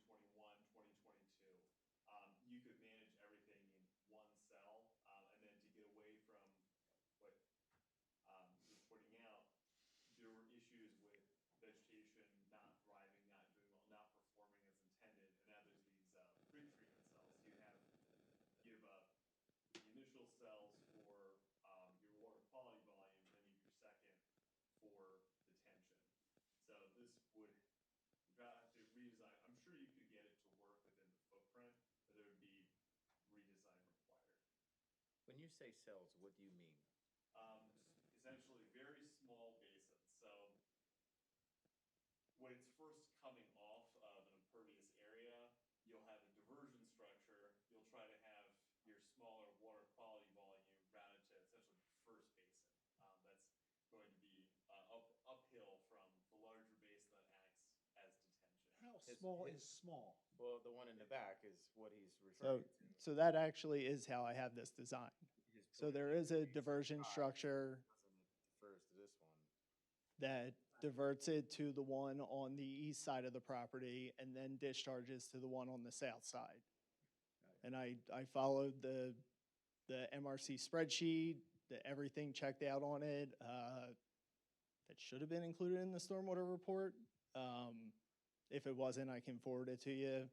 2021, 2022. You could manage everything in one cell, and then to get away from what you're putting out, there were issues with vegetation not thriving, not doing well, not performing as intended. And now there's these pre-treatment cells. You have the initial cells for your water quality volume, then you have your second for detention. So this would have to redesign. I'm sure you could get it to work within the footprint, but there would be redesign required. When you say cells, what do you mean? Essentially very small basins. So when it's first coming off of an impervious area, you'll have a diversion structure. You'll try to have your smaller water quality volume routed to essentially the first basin. That's going to be uphill from the larger basin that acts as detention. How small is small? Well, the one in the back is what he's So, referring to. so that actually is how I have this design. His So there is a diversion structure Refers to this one. that diverts it to the one on the east side of the property, and then discharges to the one on the south side. And I followed the MRC spreadsheet, everything checked out on it. That should have been included in the stormwater report. If it wasn't, I can forward it to you.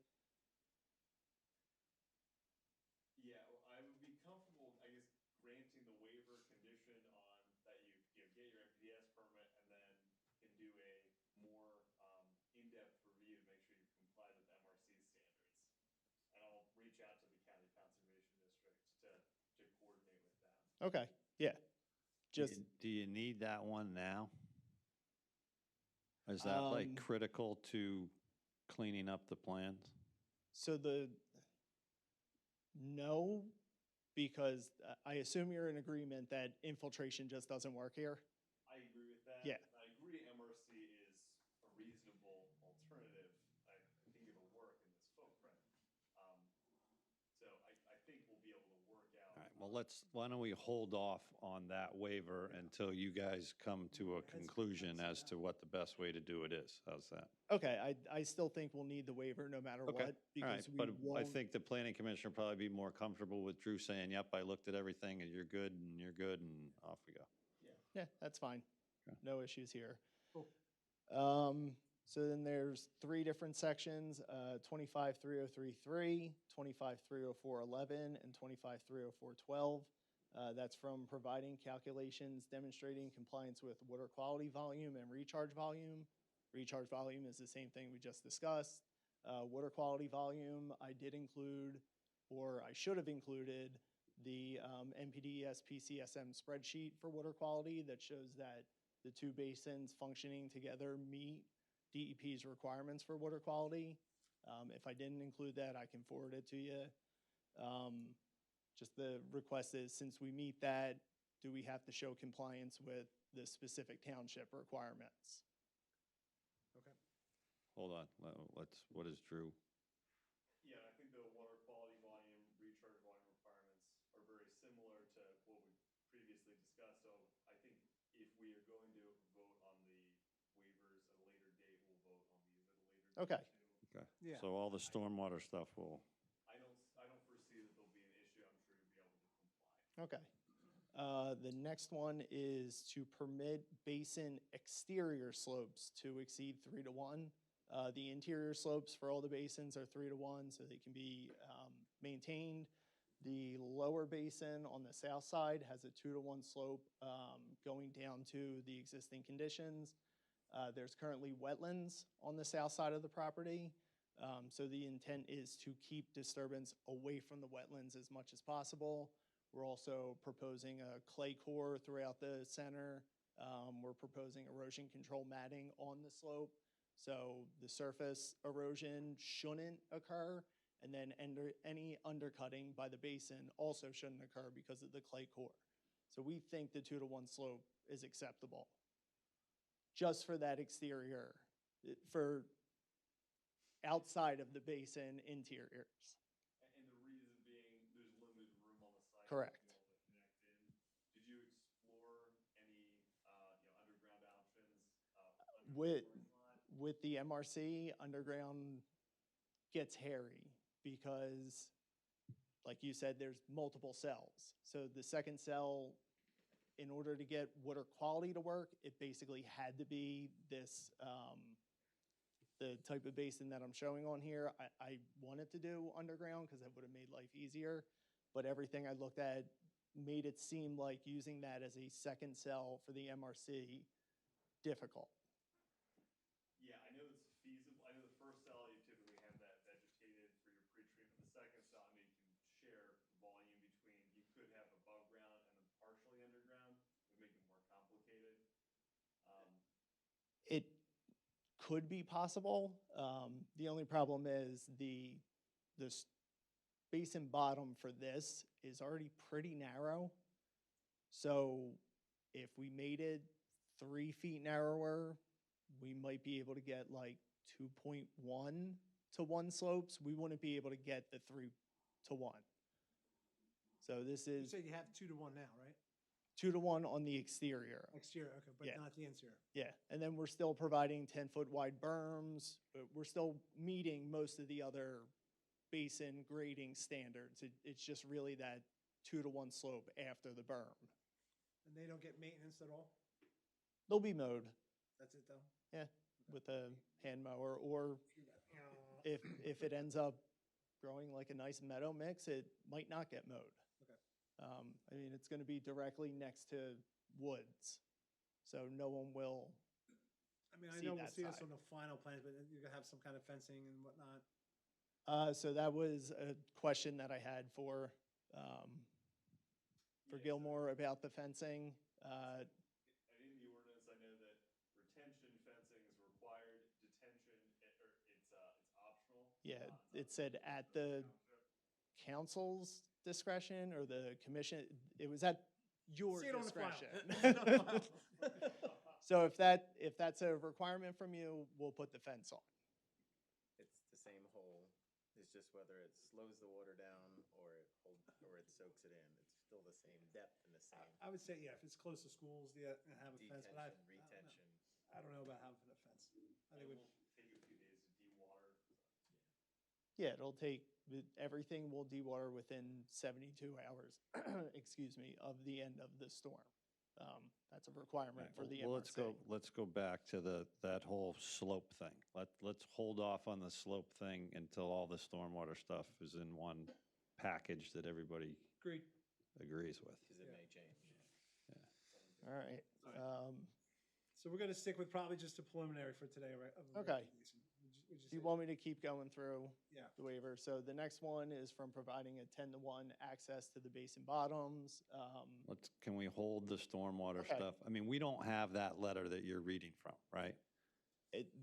Yeah, well, I would be comfortable, I guess, granting the waiver condition on that you get your MPDS permit and then can do a more in-depth review to make sure you comply with MRC standards. And I'll reach out to the County Conservation District to coordinate with them. Okay, yeah. Just, Do you need that one now? Is that like critical to cleaning up the plans? so no, because I assume you're in agreement that infiltration just doesn't work here? I agree with that. Yeah. I agree MRC is a reasonable alternative. I think it'll work in this footprint. So I think we'll be able to work out. All right, well, why don't we hold off on that waiver until you guys come to a conclusion as to what the best way to do it is. How's that? Okay, I still think we'll need the waiver no matter Okay, what. all right, Because we but I won't, think the planning commissioner will probably be more comfortable with Drew saying, yep, I looked at everything and you're good, and off we go. yeah, that's fine. Okay. No issues here. Cool. So then there's three different sections, 25.303.3, 25.304.11, and 25.304.12. That's from providing calculations demonstrating compliance with water quality volume and recharge volume. Recharge volume is the same thing we just discussed. Water quality volume, I did include, or I should have included, the NPDES PCSM spreadsheet for water quality that shows that the two basins functioning together meet DEP's requirements for water quality. If I didn't include that, I can forward it to you. Just the request is, since we meet that, do we have to show compliance with the specific township requirements? Okay. Hold on, what is Drew? Yeah, I think the water quality volume, recharge volume requirements are very similar to what we previously discussed. So I think if we are going to vote on the waivers at a later date, we'll vote on these at a later date. Okay. too. Okay, Yeah. so all the stormwater stuff will, I don't foresee that there'll be an issue. I'm sure you'll be able to comply. Okay. The next one is to permit basin exterior slopes to exceed 3:1. The interior slopes for all the basins are 3:1, so they can be maintained. The lower basin on the south side has a 2:1 slope going down to the existing conditions. There's currently wetlands on the south side of the property. So the intent is to keep disturbance away from the wetlands as much as possible. We're also proposing a clay core throughout the center. We're proposing erosion control matting on the slope. So the surface erosion shouldn't occur, and then any undercutting by the basin also shouldn't occur because of the clay core. So we think the 2:1 slope is acceptable. Just for that exterior, for outside of the basin interiors. And the reason being, there's limited room on the site. Correct. To be able to connect in. Did you explore any, underground options? Under With, the parking lot? with the MRC, underground gets hairy because, like you said, there's multiple cells. So the second cell, in order to get water quality to work, it basically had to be this, the type of basin that I'm showing on here. I wanted to do underground because that would have made life easier, but everything I looked at made it seem like using that as a second cell for the MRC difficult. Yeah, I know it's feasible. I know the first cell, you typically have that vegetated for your pre-treatment. The second cell, I mean, you can share volume between, you could have above ground and then partially underground. It would make it more complicated. It could be possible. The only problem is the basin bottom for this is already pretty narrow. So if we made it 3 feet narrower, we might be able to get like 2.1 to 1 slopes. We wouldn't be able to get the 3 to 1. So this You is, said you have 2:1 now, right? 2-to-1 on the exterior. Exterior, okay, but Yeah. not the interior. Yeah, and then we're still providing 10-foot wide berms. We're still meeting most of the other basin grading standards. It's just really that 2-to-1 slope after the berm. And they don't get maintenance at all? They'll be mowed, That's it, though? yeah, with a hand mower, or if it ends up growing like a nice meadow mix, it might not get mowed. Okay. I mean, it's gonna be directly next to woods, so no one will. I mean, I See know we'll that see this side. on the final plans, but you're gonna have some kind of fencing and whatnot. So that was a question that I had for Gilmore about the fencing. And in the ordinance, I know that retention fencing is required, detention, it's optional. Yeah, It's it up said to at the township. council's discretion or the commission, it was at your See it on the file. discretion. So if that's a requirement from you, we'll put the fence on. It's the same hole, it's just whether it slows the water down or it soaks it in. It's still the same depth and the same I would say, yeah, if it's close to schools, yeah, and have a fence, but detention, retention. I don't know about having a fence. I think It we, will take a few days to dewater. Yeah, it'll take, everything will dewater within 72 hours, excuse me, of the end of the storm. That's a requirement for the Well, MRC. let's go back to that whole slope thing. Let's hold off on the slope thing until all the stormwater stuff is in one package that everybody agreed. agrees with. Because it may change. All right. So we're gonna stick with probably just a preliminary for today, right? of a Okay. recommendation. Would you Do you say- want me to keep going through Yeah. the waiver? So the next one is from providing a 10-to-1 access to the basin bottoms. Can we hold the stormwater Okay. stuff? I mean, we don't have that letter that you're reading from, right?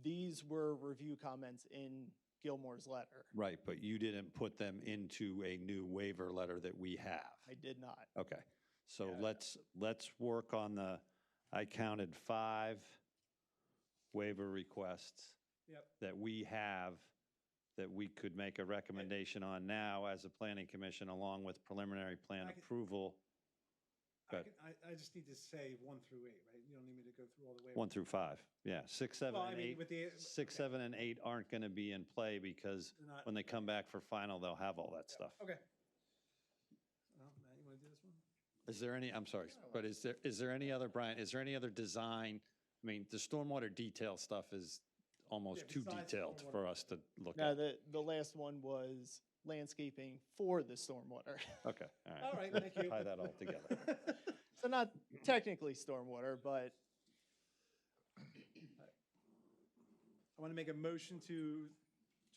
These were review comments in Gilmore's letter. Right, but you didn't put them into a new waiver letter that we have. I did not. Okay, so Yeah. let's work on I counted 5 waiver requests Yep. that we have, that we could make a recommendation on now as a planning commission, along with preliminary plan I can- approval. Good. I just need to say 1 through 8, right? You don't need me to go through all the waivers. 1 through 5, yeah. 6, 7, Well, I and mean, 8. with the- 6, okay. 7, and 8 aren't going to be in play because They're not- when they come back for final, they'll have all that stuff. Okay. Well, Matt, you wanna do this one? Is there any, I'm sorry, but is there any other, Brian, is there any other design? I mean, the stormwater detail stuff is almost Yeah, too besides detailed stormwater. for us to look Now, at. the last one was landscaping for the stormwater. Okay, all right. All right, thank you. Tie that all together. So not technically stormwater, but I want to make a motion to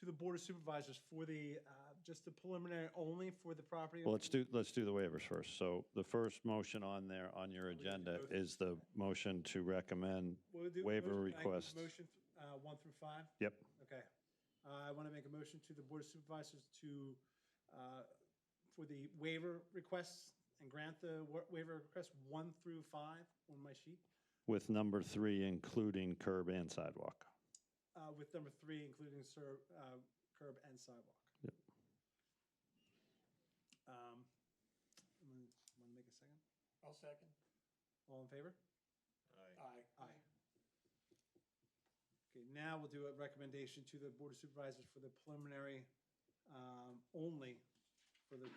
the Board of Supervisors for the, just the preliminary only for the property. Well, let's do the waivers first. So the first motion on there, on your agenda, is the motion to recommend We'll do waiver motion- I give requests. Motion 1 through 5? Yep, Okay. I want to make a motion to the Board of Supervisors to, for the waiver requests and grant the waiver requests 1 through 5 on my sheet, with number 3 including curb and sidewalk. with number 3 including curb and sidewalk. Yep. Want to make a second? I'll second. All in favor? Aye. Aye. Okay, now we'll do a recommendation to the Board of Supervisors for the preliminary, only for the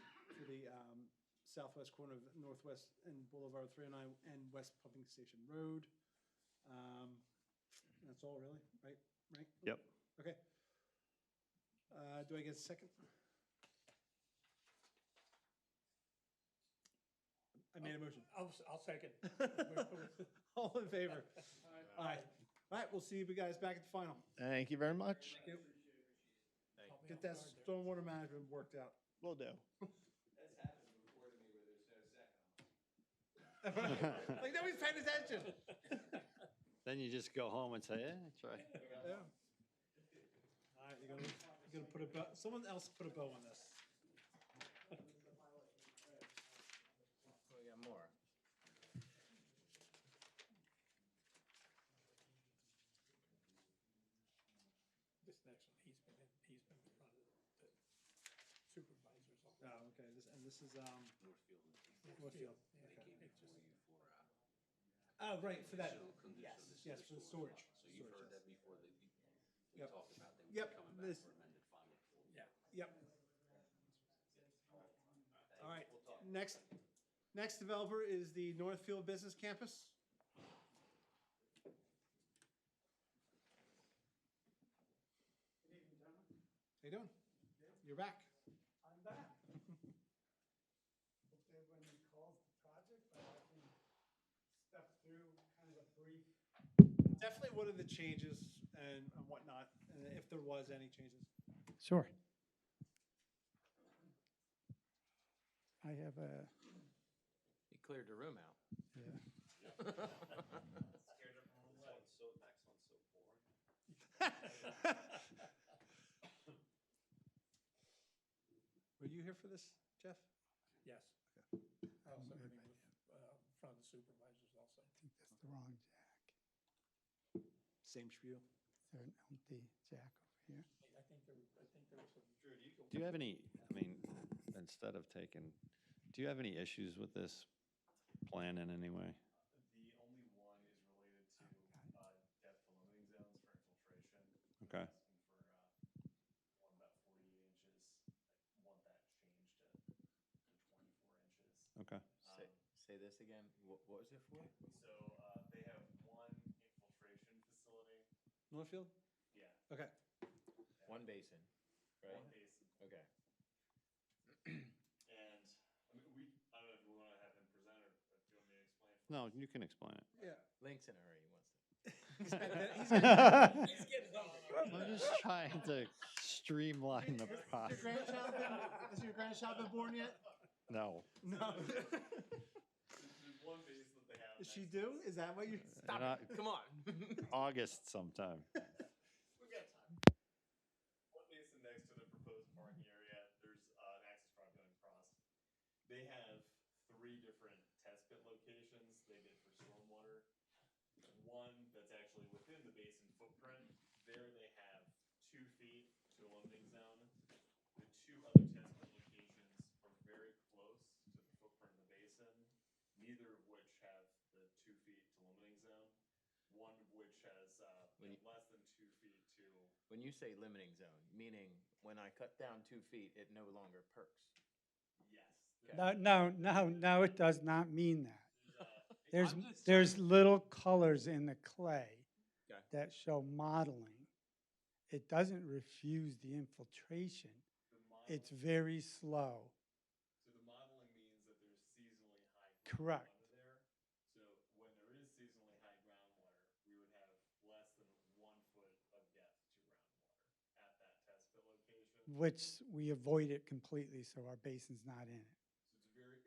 southwest corner of Northwest and Boulevard 309 and West Pumping Station Road. That's all really, right? Right? Yep. Okay. Do I get a second? I made a motion. I'll second. All in favor? Aye. All right, we'll see you guys back at the final. thank you very much. Yep. Get that stormwater management worked out. Will do. That's happened before to me where there's no second. Like nobody's paying attention. Then you just go home and say, yeah, that's right. Yeah. All right, you're gonna put a bow, someone else put a bow on this. We got more. This next one, he's been in front of the supervisors. Oh, okay, this is, Northfield. Yeah, Okay. it's just- Oh, right, for that, Conditional condition yes, is yes, for the storage. So you've Storage, heard yes. that before, that we Yep. talked about, they would Yep, be coming back this- for amended final. Yep. All right, We'll talk. next developer is the Northfield Business Campus. Good evening, gentlemen. How you doing? You're back. I'm back. Hope everyone recalls the project, but I can step through kind of a brief. Definitely what are the changes and whatnot, if there was any changes. Sure. I have a, He cleared the room out. yeah. Were you here for this, Jeff? Yes. Okay. I also maybe meet with, front of the supervisors also. I think that's the wrong jack. Same spiel. Is there an empty jack over here? I think there was some. Do you have any, I mean, instead of taking, do you have any issues with this plan in any way? The only one is related to depth to limiting zones for infiltration. Okay. Asking for one about 48 inches. I want that changed to 24 inches. Okay. Say this again. What was it for? So they have one infiltration facility. Northfield? Yeah, Okay. One basin, right? one basin. Okay. And I mean, I don't know if we want to have him present or if you want me to explain. No, you can explain it. Yeah. Link's in a hurry. He wants to. He's getting hungry. I'm just trying to streamline the process. Has your grandchild been born yet? No. No. There's one basin that they have. Is she next- due? Is that what you? Stop Not- it. Come on. August sometime. We've got time. One basin next to the proposed parking area, there's an access drive going across. They have 3 different test pit locations they did for stormwater. One that's actually within the basin footprint. There they have 2 feet to a limiting zone. The 2 other test pit locations are very close to the footprint of the basin, neither of which have the 2 feet to limiting zone. One of which has less than 2 feet to. When you say limiting zone, meaning when I cut down 2 feet, it no longer perks. Yes. No, it does not mean that. There's, There's little colors in the clay Okay. that show modeling. It doesn't refuse the infiltration. the modeling, It's very slow. so the modeling means that there's seasonally high Correct. groundwater there. So when there is seasonally high groundwater, we would have less than 1 foot of depth to groundwater at that test pit location. Which we avoid it completely, so our basin's not in it. So it's very,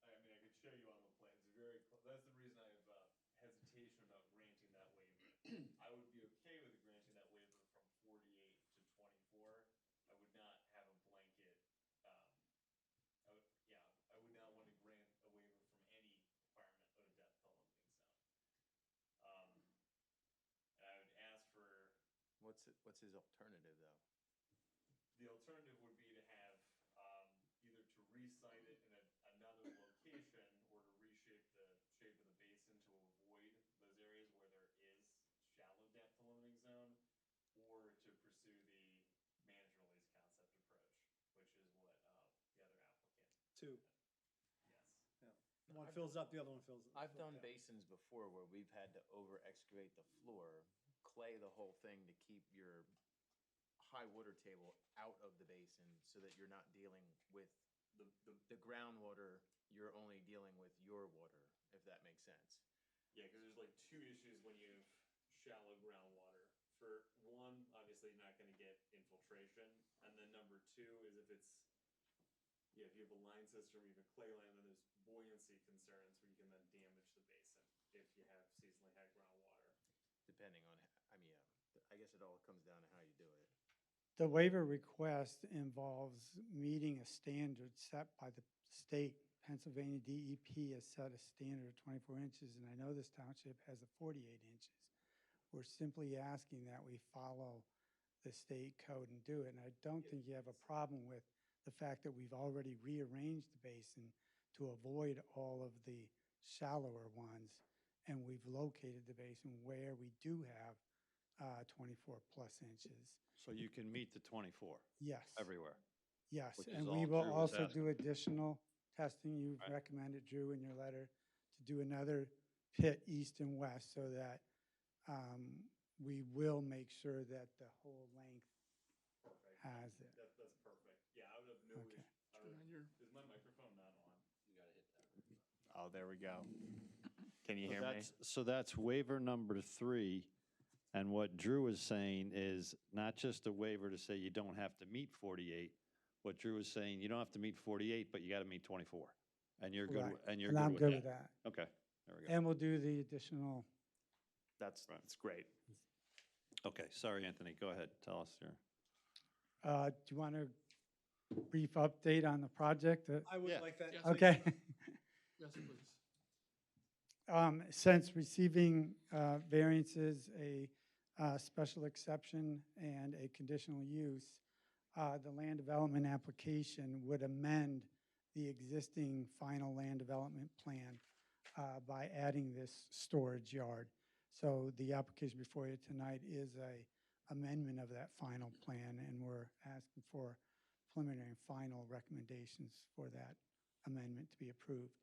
I mean, I could show you on the plan, it's very, that's the reason I have hesitation about granting that waiver. I would be okay with granting that waiver from 48 to 24. I would not have a blanket, I would not want to grant a waiver from any requirement of a depth to limiting zone. And I would ask for, What's his alternative though? the alternative would be to have, either to resite it in another location or to reshape the shape of the basin to avoid those areas where there is shallow depth to limiting zone, or to pursue the manager release concept approach, which is what, the other applicant. 2. Yes. Yeah. One fills up, the other one fills. I've done down. basins before where we've had to over excavate the floor, clay the whole thing to keep your high water table out of the basin so that you're not dealing with the groundwater, you're only dealing with your water, if that makes sense. Yeah, because there's like 2 issues when you have shallow groundwater. For one, obviously you're not going to get infiltration, and then number 2 is if it's, yeah, if you have a line system, you have a clay line, then there's buoyancy concerns where you can then damage the basin if you have seasonally high groundwater. Depending on, I mean, I guess it all comes down to how you do it. The waiver request involves meeting a standard set by the state. Pennsylvania DEP has set a standard of 24 inches, and I know this township has a 48 inches. We're simply asking that we follow the state code and do it. And I don't think you have a problem with the fact that we've already rearranged the basin to avoid all of the shallower ones and we've located the basin where we do have 24+ inches. So you can meet the 24 Yes. everywhere. Yes, which is and all we will Drew was also asking. do additional testing. You've Right. recommended, Drew, in your letter, to do another pit east and west so that we will make sure that the whole length Perfect. has it. That's perfect. Yeah, I would have no Okay. issue. Is my microphone not on? You gotta hit that. Oh, there we go. Can you hear me? So that's waiver number 3. And what Drew was saying is not just a waiver to say you don't have to meet 48. What Drew was saying, you don't have to meet 48, but you got to meet 24. And you're good, Correct. and you're And good I'm with good that. with that. Okay, there we go. And we'll do the additional. That's great. Okay, sorry, Anthony, go ahead, tell us your. Do you want a brief update on the project? I would Yeah. like that. Yes, please. Okay. Yes, please. Since receiving variances, a special exception, and a conditional use, the land development application would amend the existing final land development plan by adding this storage yard. So the application before you tonight is a amendment of that final plan, and we're asking for preliminary and final recommendations for that amendment to be approved.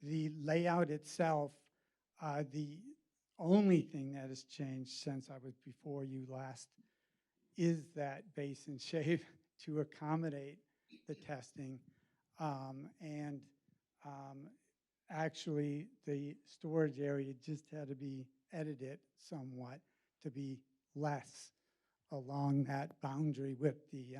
The layout itself, the only thing that has changed since I was before you last is that basin shave to accommodate the testing. Actually, the storage area just had to be edited somewhat to be less along that boundary with the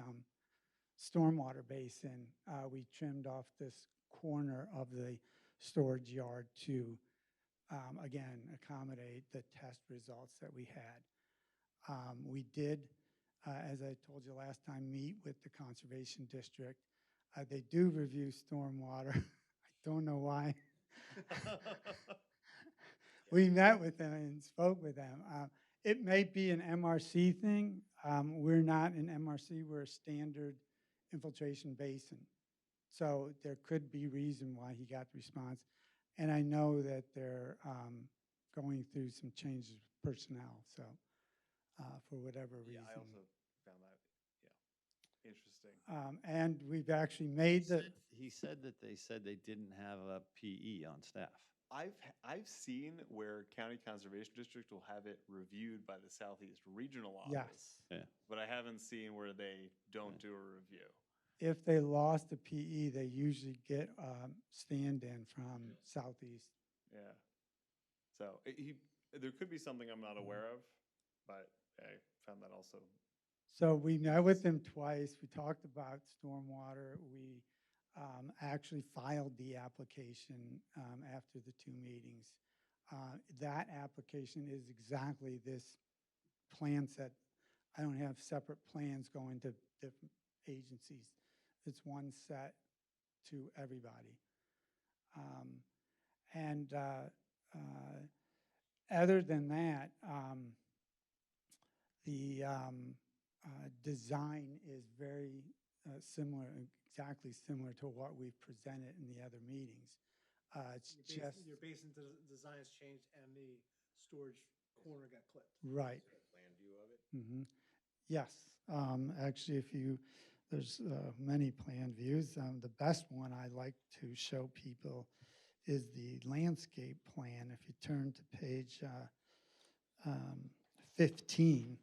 stormwater basin. We trimmed off this corner of the storage yard to, again, accommodate the test results that we had. We did, as I told you last time, meet with the Conservation District. They do review stormwater. I don't know why. We met with them and spoke with them. It may be an MRC thing. We're not an MRC, we're a standard infiltration basin. So there could be reason why he got the response. And I know that they're going through some changes with personnel, so for whatever reason. Yeah, I also found that, interesting. And we've actually made the, He said that they said they didn't have a PE on staff. I've seen where County Conservation District will have it reviewed by the Southeast Regional Office. yes. Yeah. But I haven't seen where they don't do a review. If they lost a PE, they usually get stand-in from Southeast. Yeah. So there could be something I'm not aware of, but I found that also. So we met with them twice. We talked about stormwater. We actually filed the application after the 2 meetings. That application is exactly this plan set. I don't have separate plans going to different agencies. It's one set to everybody. Other than that, the design is very similar, exactly similar to what we've presented in the other meetings. It's just Your basin design has changed and the storage corner got clipped. right. Plan view of it? Mm-hmm. Yes, actually, there's many plan views. The best one I like to show people is the landscape plan. If you turn to page 15,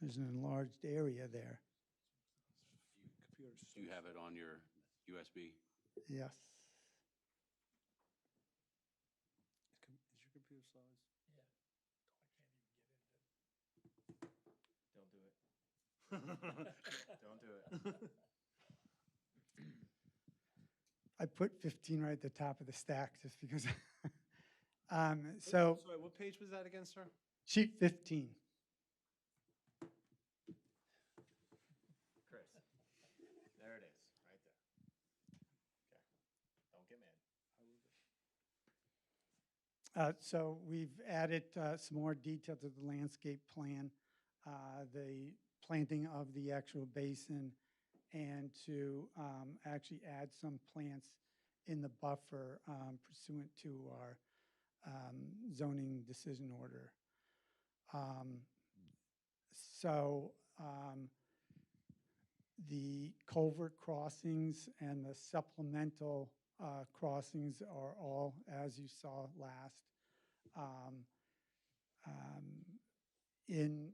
there's an enlarged area there. Do you have it on your USB? Yes. Is your computer slow? Don't do it. Don't do it. I put 15 right at the top of the stack just because. So Sorry, what page was that again, sir? sheet 15. Chris, there it is, right there. Okay, don't get mad. So we've added some more detail to the landscape plan, the planting of the actual basin, and to actually add some plants in the buffer pursuant to our zoning decision order. So the culvert crossings and the supplemental crossings are all, as you saw last. In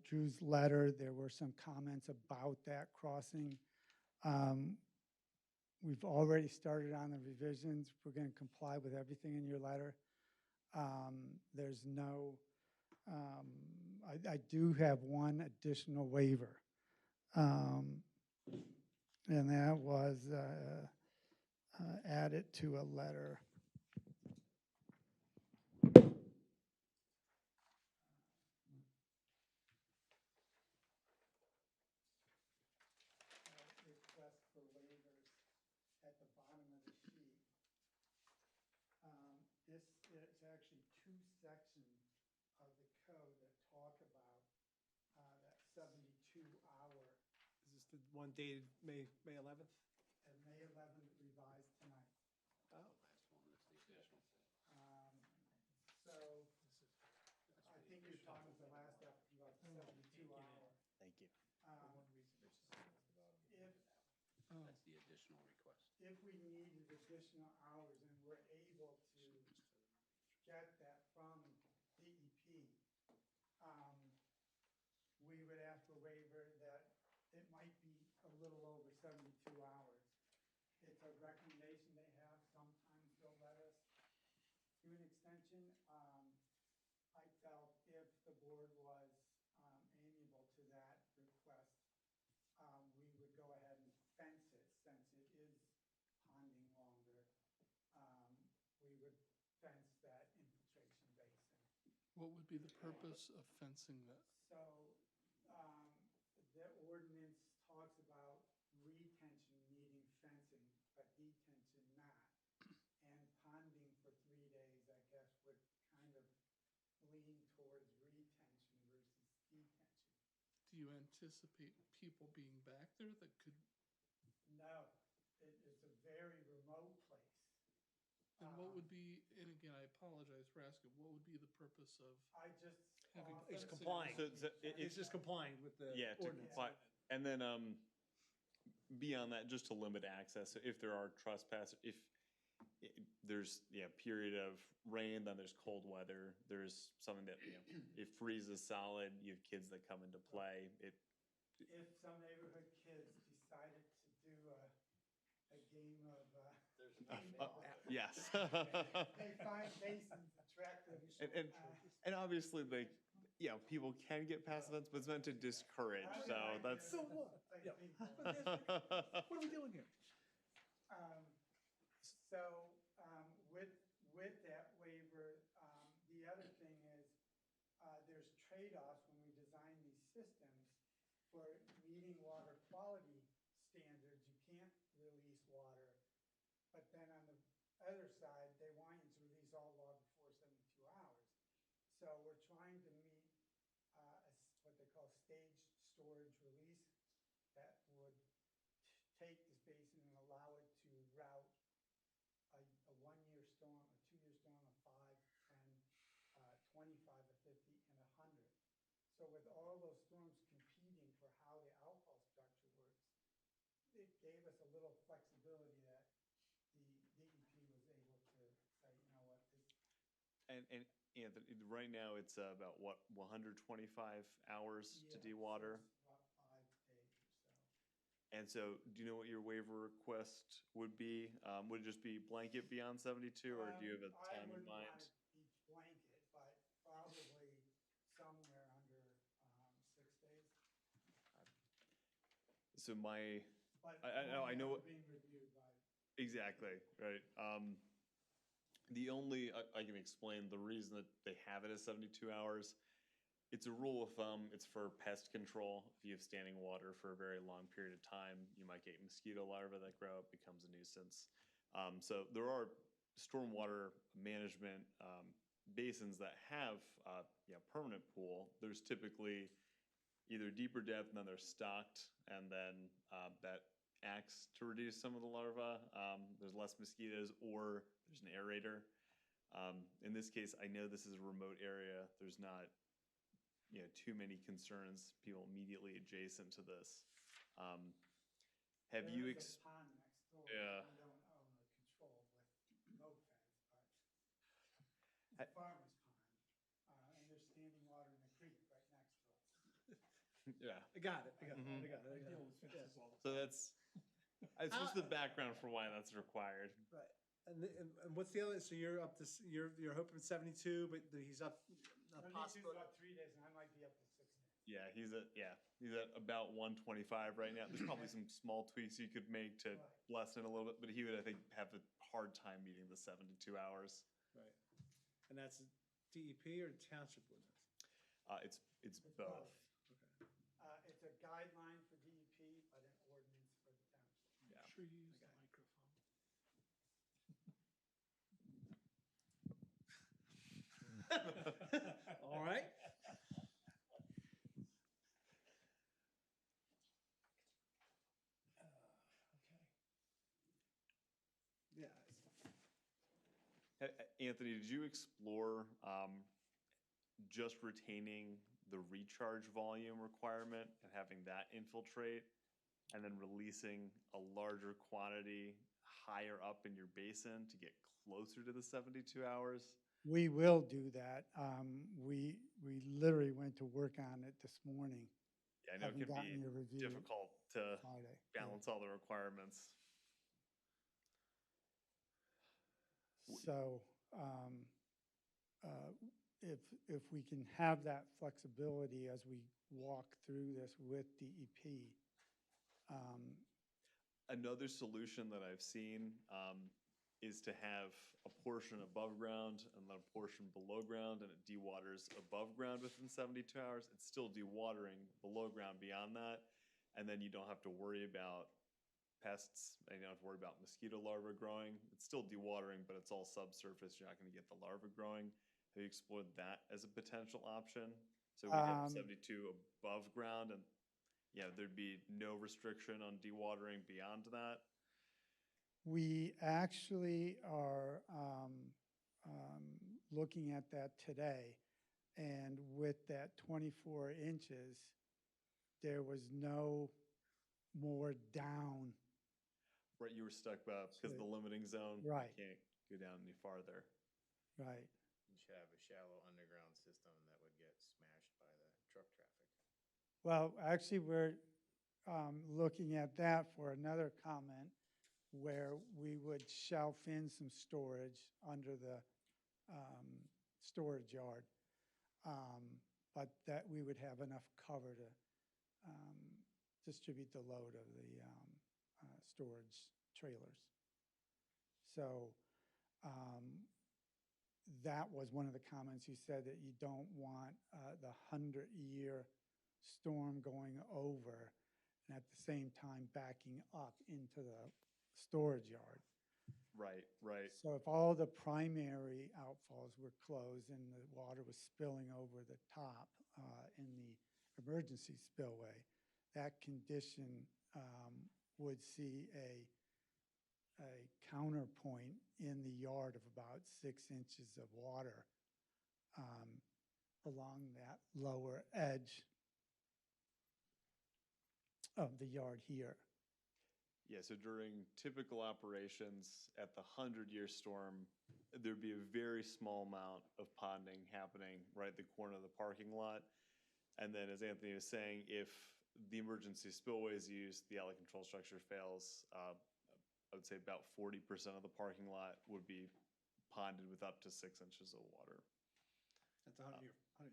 Drew's letter, there were some comments about that crossing. We've already started on the revisions. We're going to comply with everything in your letter. There's no, I do have one additional waiver. And that was added to a letter. Request for waivers at the bottom of the sheet. This is actually two sections of the code that talk about that 72-hour. Is this the one dated May 11th? And May 11th revised tonight. Oh. Last one is the additional. So I think you're talking the last applicant about the 72-hour. Thank you. That's the additional request. If we needed additional hours and we're able to get that from DEP, we would ask for a waiver that it might be a little over 72 hours. It's a recommendation they have. Sometimes they'll let us do an extension. I felt if the board was amiable to that request, we would go ahead and fence it since it is ponding longer. We would fence that infiltration basin. What would be the purpose of fencing that? So the ordinance talks about retention needing fencing, but detention not. And ponding for 3 days, I guess, would kind of lean towards retention versus detention. Do you anticipate people being back there that could? No, it's a very remote place. And what would be, and again, I apologize for asking, what would be the purpose of I just. having It's fencing? complying. It's It's just complying with the Yeah, to ordinance. comply. And then beyond that, just to limit access, if there are trespass, if there's period of rain, then there's cold weather, there's something that it freezes solid, you have kids that come into play. If some neighborhood kids decided to do a game of. Yes. They find basins attractive. And obviously people can get past events, but it's meant to discourage, so that's. So what? Yeah. What are we doing here? So with that waiver, the other thing is there's trade-offs when we design these systems for meeting water quality standards. You can't release water, but then on the other side, they want you to release all water before 72 hours. So we're trying to meet what they call staged storage release that would take this basin and allow it to route a 1-year storm, a 2-year storm, a 5, 10, 25, a 50, and 100. So with all those storms competing for how the outfall structure works, it gave us a little flexibility that the DEP was able to say, you know what, this. And right now it's about 125 hours to dewater. So it's about 5 days or so. And so, do you know what your waiver request would be? Would it just be blanket beyond 72, or do you have a time in mind? I wouldn't want it blanket, but probably somewhere under 6 days. So But I know what. being reviewed by. Exactly, right. I can explain the reason that they have it as 72 hours. It's a rule of thumb. It's for pest control. If you have standing water for a very long period of time, you might get mosquito larvae that grow up, becomes a nuisance. So there are stormwater management basins that have permanent pool. There's typically either deeper depth and then they're stocked, and then that acts to reduce some of the larvae. There's less mosquitoes, or there's an aerator. In this case, I know this is a remote area. There's not, too many concerns, people immediately adjacent to this. Have you, There is a pond next door. Yeah. We don't own or control with no fence, but it's a farmer's pond. And there's standing water in the creek right next to us. yeah. I got it, I got it, Mhm. I got it. I I got deal it. with Yeah. fences all the So that's just the background for why that's required. Right. And what's the other, so you're up to, you're hoping 72, but he's up, a possible. About 3 days, and I might be up to 6 days. Yeah, he's at about 125 right now. There's probably some small tweaks you could make to lessen it a little bit, but he would, I think, have a hard time meeting the 72 hours. Right. And that's DEP or township ordinance? It's both. Okay. It's a guideline for DEP, but an ordinance for the township. Yeah. Make sure you use the microphone. All right. Yeah. Anthony, did you explore just retaining the recharge volume requirement and having that infiltrate, and then releasing a larger quantity higher up in your basin to get closer to the 72 hours? We will do that. We literally went to work on it this morning. Yeah, I know it Haven't can gotten be your review difficult to Friday. Yeah. balance all the requirements. So if we can have that flexibility as we walk through this with DEP. Another solution that I've seen is to have a portion above ground and then a portion below ground, and it dewaters above ground within 72 hours. It's still dewatering below ground beyond that, and then you don't have to worry about pests, and you don't have to worry about mosquito larvae growing. It's still dewatering, but it's all subsurface. You're not going to get the larvae growing. Have you explored that as a potential option? So we have 72 above ground, and there'd be no restriction on dewatering beyond that. We actually are looking at that today, and with that 24 inches, there was no more down. Right, you were stuck because of the limiting zone. Right. You can't go down any farther. Right. You should have a shallow underground system that would get smashed by the truck traffic. Well, actually, we're looking at that for another comment, where we would shelf in some storage under the storage yard, but that we would have enough cover to distribute the load of the storage trailers. So that was one of the comments. You said that you don't want the 100-year storm going over and at the same time backing up into the storage yard. Right, right. So if all the primary outfalls were closed and the water was spilling over the top in the emergency spillway, that condition would see a counterpoint in the yard of about 6 inches of water along that lower edge of the yard here. Yeah, so during typical operations at the 100-year storm, there'd be a very small amount of ponding happening right at the corner of the parking lot. And then, as Anthony was saying, if the emergency spillway is used, the outlet control structure fails, I would say about 40% of the parking lot would be ponded with up to 6 inches of water. That's a 100-year flood.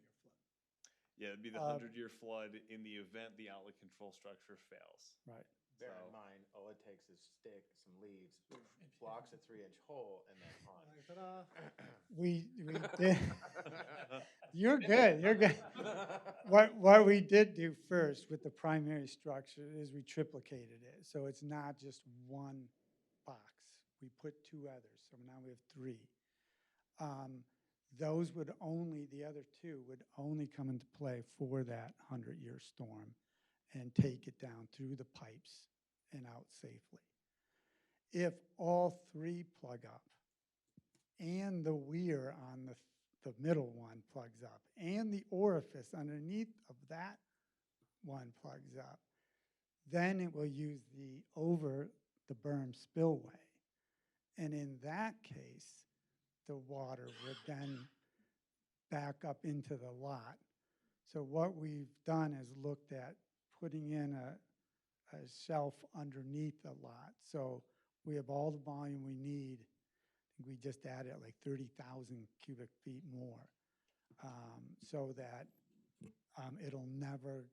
Yeah, it'd be the 100-year flood in the event the outlet control structure fails. Right. Bear in mind, all it takes is stick, some leaves, blocks a 3-inch hole, and then on. Ta-da. We did. You're good. You're good. What we did do first with the primary structure is we triplicated it. So it's not just one box. We put 2 others. So now we have 3. Those would only, the other 2 would only come into play for that 100-year storm and take it down through the pipes and out safely. If all three plug up and the weir on the middle one plugs up and the orifice underneath of that one plugs up, then it will use the over the berm spillway. And in that case, the water would then back up into the lot. So what we've done is looked at putting in a shelf underneath the lot. So we have all the volume we need. We just added like 30,000 cubic feet more, so that it'll never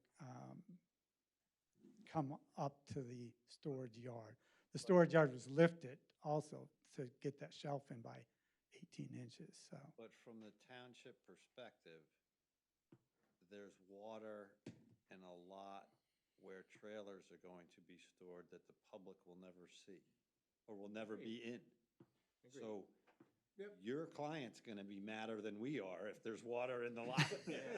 come up to the storage yard. The storage yard was lifted also to get that shelf in by 18 inches, so. But from the township perspective, there's water in a lot where trailers are going to be stored that the public will never see or will never be in. So your client's going to be madder than we are if there's water in the lot,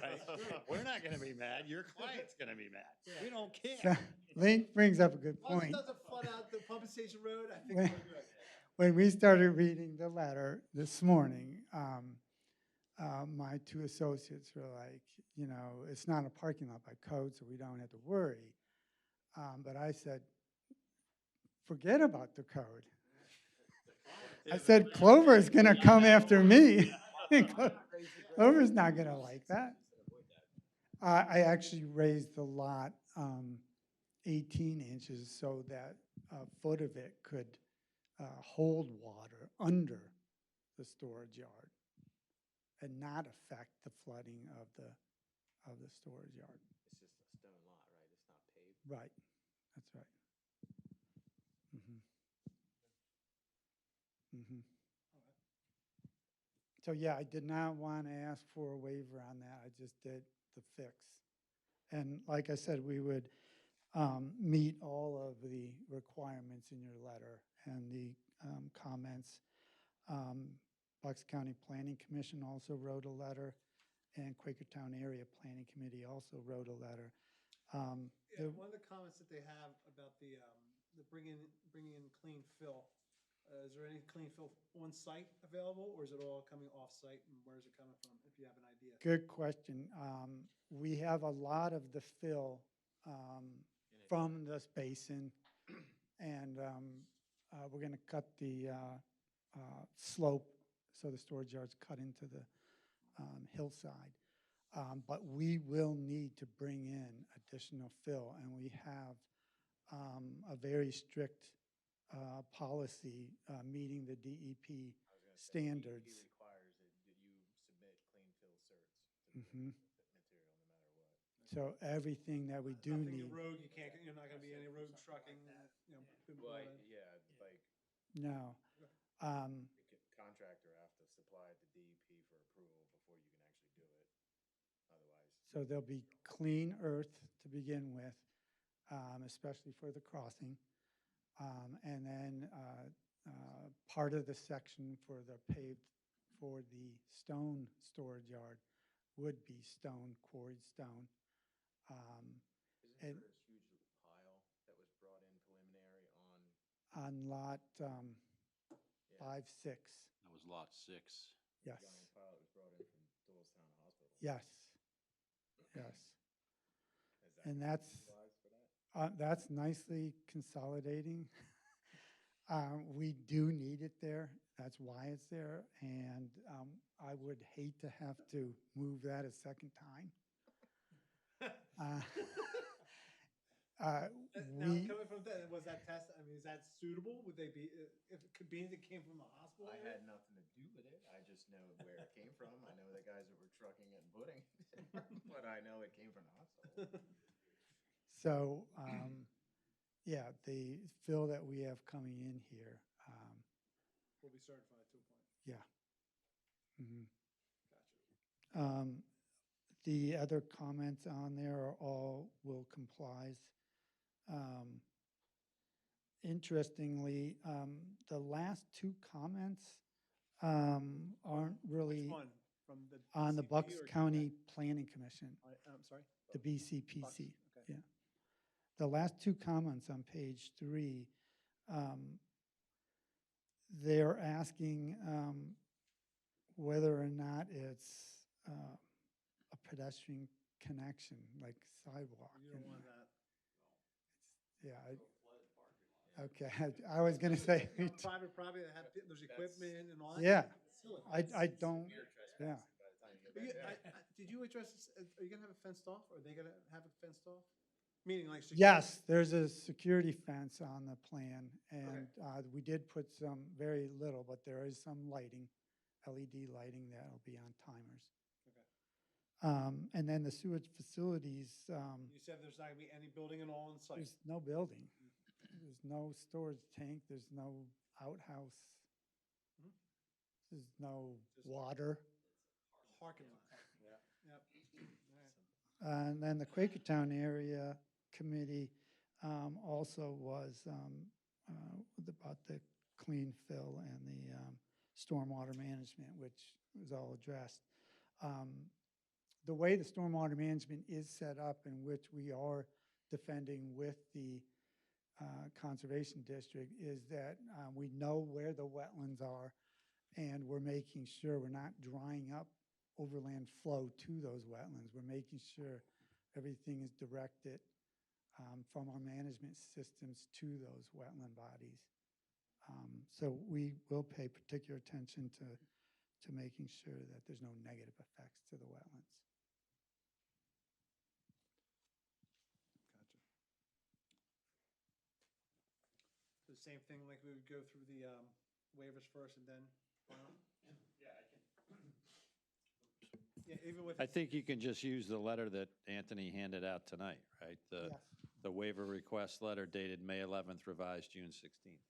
right? We're not going to be mad. Your client's going to be mad. We don't care. So, Link brings up a good Once point. it doesn't flood out the pumping station road, I think When- we're good. When we started reading the letter this morning, my two associates were like, you know, it's not a parking lot by code, so we don't have to worry. But I said, forget about the code. I said, Clover is going to come after me. Clover's not going to like that. I actually raised the lot 18 inches so that a foot of it could hold water under the storage yard and not affect the flooding of the storage yard. It's just a stone lot, right? It's not paved. Right, that's right. So yeah, I did not want to ask for a waiver on that. I just did the fix. And like I said, we would meet all of the requirements in your letter and the comments. Bucks County Planning Commission also wrote a letter, and Quakertown Area Planning Committee also wrote a letter. Yeah, one of the comments that they have about the bringing in clean fill, is there any clean fill on site available, or is it all coming off site, and where is it coming from, if you have an idea? Good question. We have a lot of the fill from this basin, and we're going to cut the slope, so the storage yard's cut into the hillside. But we will need to bring in additional fill, and we have a very strict policy meeting the DEP standards. DEP requires that you submit clean fill certs to the Mhm. material no matter what. So everything that we do Nothing need. in road, you're not gonna be any road trucking, Like, yeah, like No. the contractor have to supply it to DEP for approval before you can actually do it. Otherwise. So there'll be clean earth to begin with, especially for the crossing. And then part of the section for the stone storage yard would be stone, quarried stone. Isn't and- there a huge pile that was brought in preliminary On lot yeah, 5, 6, That was lot 6. yes, giant pile that was brought in from Doylestown Hospital? yes, yes. Is that And that's, utilized for that? that's nicely consolidating. We do need it there. That's why it's there. And I would hate to have to move that a second time. Now, We, coming from that, was that test, I mean, is that suitable? Would they be, if it could be that came from the hospital? I area? had nothing to do with it. I just know where it came from. I know the guys that were trucking it and putting it there, but I know it came from the hospital. so, yeah, the fill that we have coming in here, Will be certified to a point. yeah. Mhm. Gotcha. The other comments on there are all will complies. Interestingly, the last two comments aren't really Which one? From the on the BCP Bucks or- County Planning Commission, I'm sorry? the BCPC. Bucks, okay. Yeah. the last two comments on page 3, they're asking whether or not it's a pedestrian connection, like sidewalk. You don't and want that. Yeah, okay, I was gonna say, Private property that have, there's equipment and all that. yeah, Silly. I don't, yeah. But did you address this, are you gonna have it fenced off, or are they gonna have it fenced off? Meaning like. Yes, there's a security fence on the plan, and we did put some, very little, but there is some lighting, LED lighting that'll be on timers. And then the sewage facilities, You said there's not gonna be any building at all in sight. there's no building. There's no storage tank, there's no outhouse. Mhm. There's no Just- water. Parking lot. Yep. All right. And then the Quakertown Area Committee also was about the clean fill and the stormwater management, which was all addressed. The way the stormwater management is set up, in which we are defending with the Conservation District, is that we know where the wetlands are, and we're making sure we're not drying up overland flow to those wetlands. We're making sure everything is directed from our management systems to those wetland bodies. So we will pay particular attention to making sure that there's no negative effects to the wetlands. Gotcha. So the same thing, like we would go through the waivers first and then final? Yeah, I can. Yeah, even with. I think you can just use the letter that Anthony handed out tonight, right? Yes. The waiver request letter dated May 11th, revised June 16th.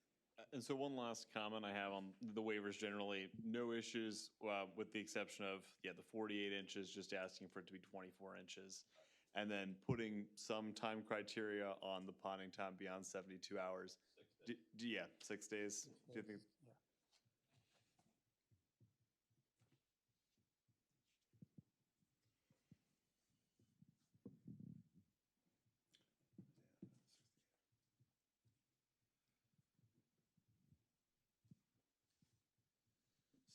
And so one last comment I have on the waivers generally, no issues with the exception of, the 48 inches, just asking for it to be 24 inches. And then putting some time criteria on the ponding time beyond 72 hours. 6 days. Do you think? Yeah. Yeah.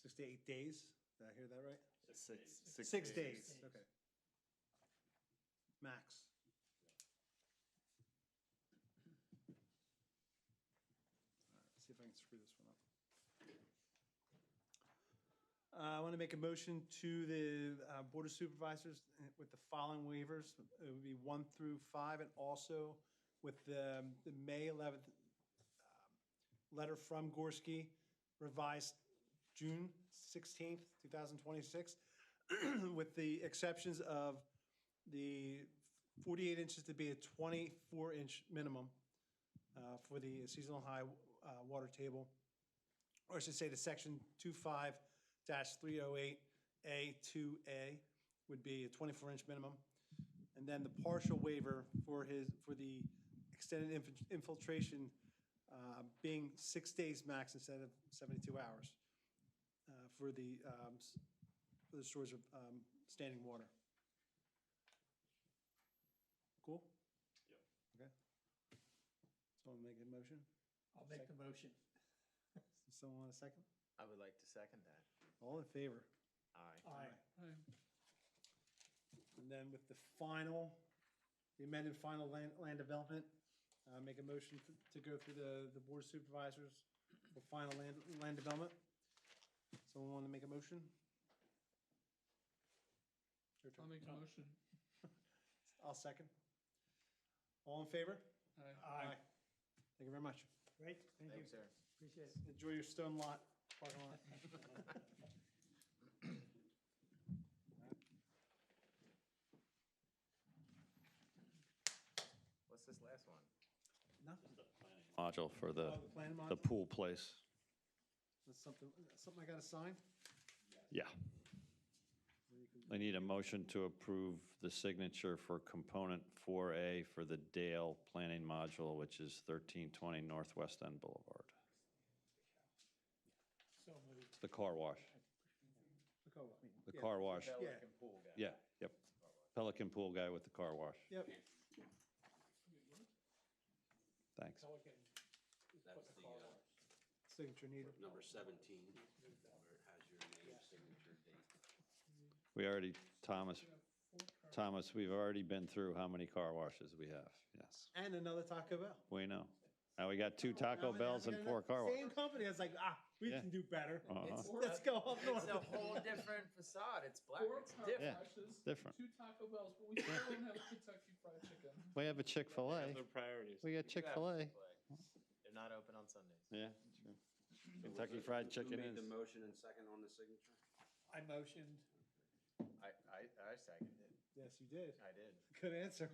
6 to 8 days, did I hear that right? 6 6 days, okay. Max. All right, let's see if I can screw this one up. I want to make a motion to the Board of Supervisors with the following waivers. It would be 1 through 5, and also with the May 11th letter from Gorski, revised June 16th, 2026, with the exceptions of the 48 inches to be a 24-inch minimum for the seasonal high water table, or I should say the section 25-308A2A would be a 24-inch minimum, and then the partial waiver for the extended infiltration being 6 days max instead of 72 hours for the storage of standing water. Cool? Yep. Okay. Someone make a motion? I'll make the motion. Someone want a second? I would like to second that. All in favor? Aye. Aye. And then with the amended final land development, make a motion to go through the Board of Supervisors for final land development. Someone want to make a motion? Your turn. I'll make a motion. I'll second. All in favor? Aye. Thank you very much. Great, thank you. Thanks, sir. Appreciate it. Enjoy your stone lot, parking lot. What's this last one? Nothing. Module for the Plan the module? pool place. That's something I gotta sign? Yeah. I need a motion to approve the signature for component 4A for the Dale planning module, which is 1320 Northwest End Boulevard. So moved. The car wash. The Yeah. car wash. Yeah. Yeah, yep. Pelican pool guy with the car wash. Yep. Thanks. Pelican is That's put the the, car wash. Signature needed. Number 17, where it has your name, signature, date. We already, Thomas, You have 4 cars. Thomas, we've already been through how many car washes we have. Yes, And another Taco Bell. we know. Now we got 2 Taco Bells and 4 car Same washes. company. I was like, we Yeah. can do better. Uh-huh. Let's go up north. It's a whole different facade. It's black. 4 It's car different. washes, Different. 2 Taco Bells, but we still don't have Kentucky Fried Chicken. We have a Chick-fil-A. Other priorities. We got You have Chick-fil-A. Chick-fil-A. They're not open on Sundays. Yeah, true. So Kentucky was it- Fried Chicken Who made is. the motion and second on the signature? I motioned. I seconded it. Yes, you did. I did. Good answer.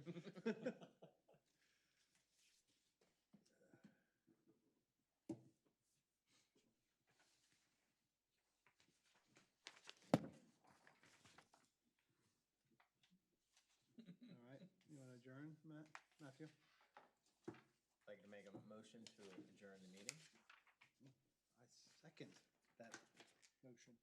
All right, you want to adjourn, Matthew? I'd like to make a motion to adjourn the meeting. I second that motion.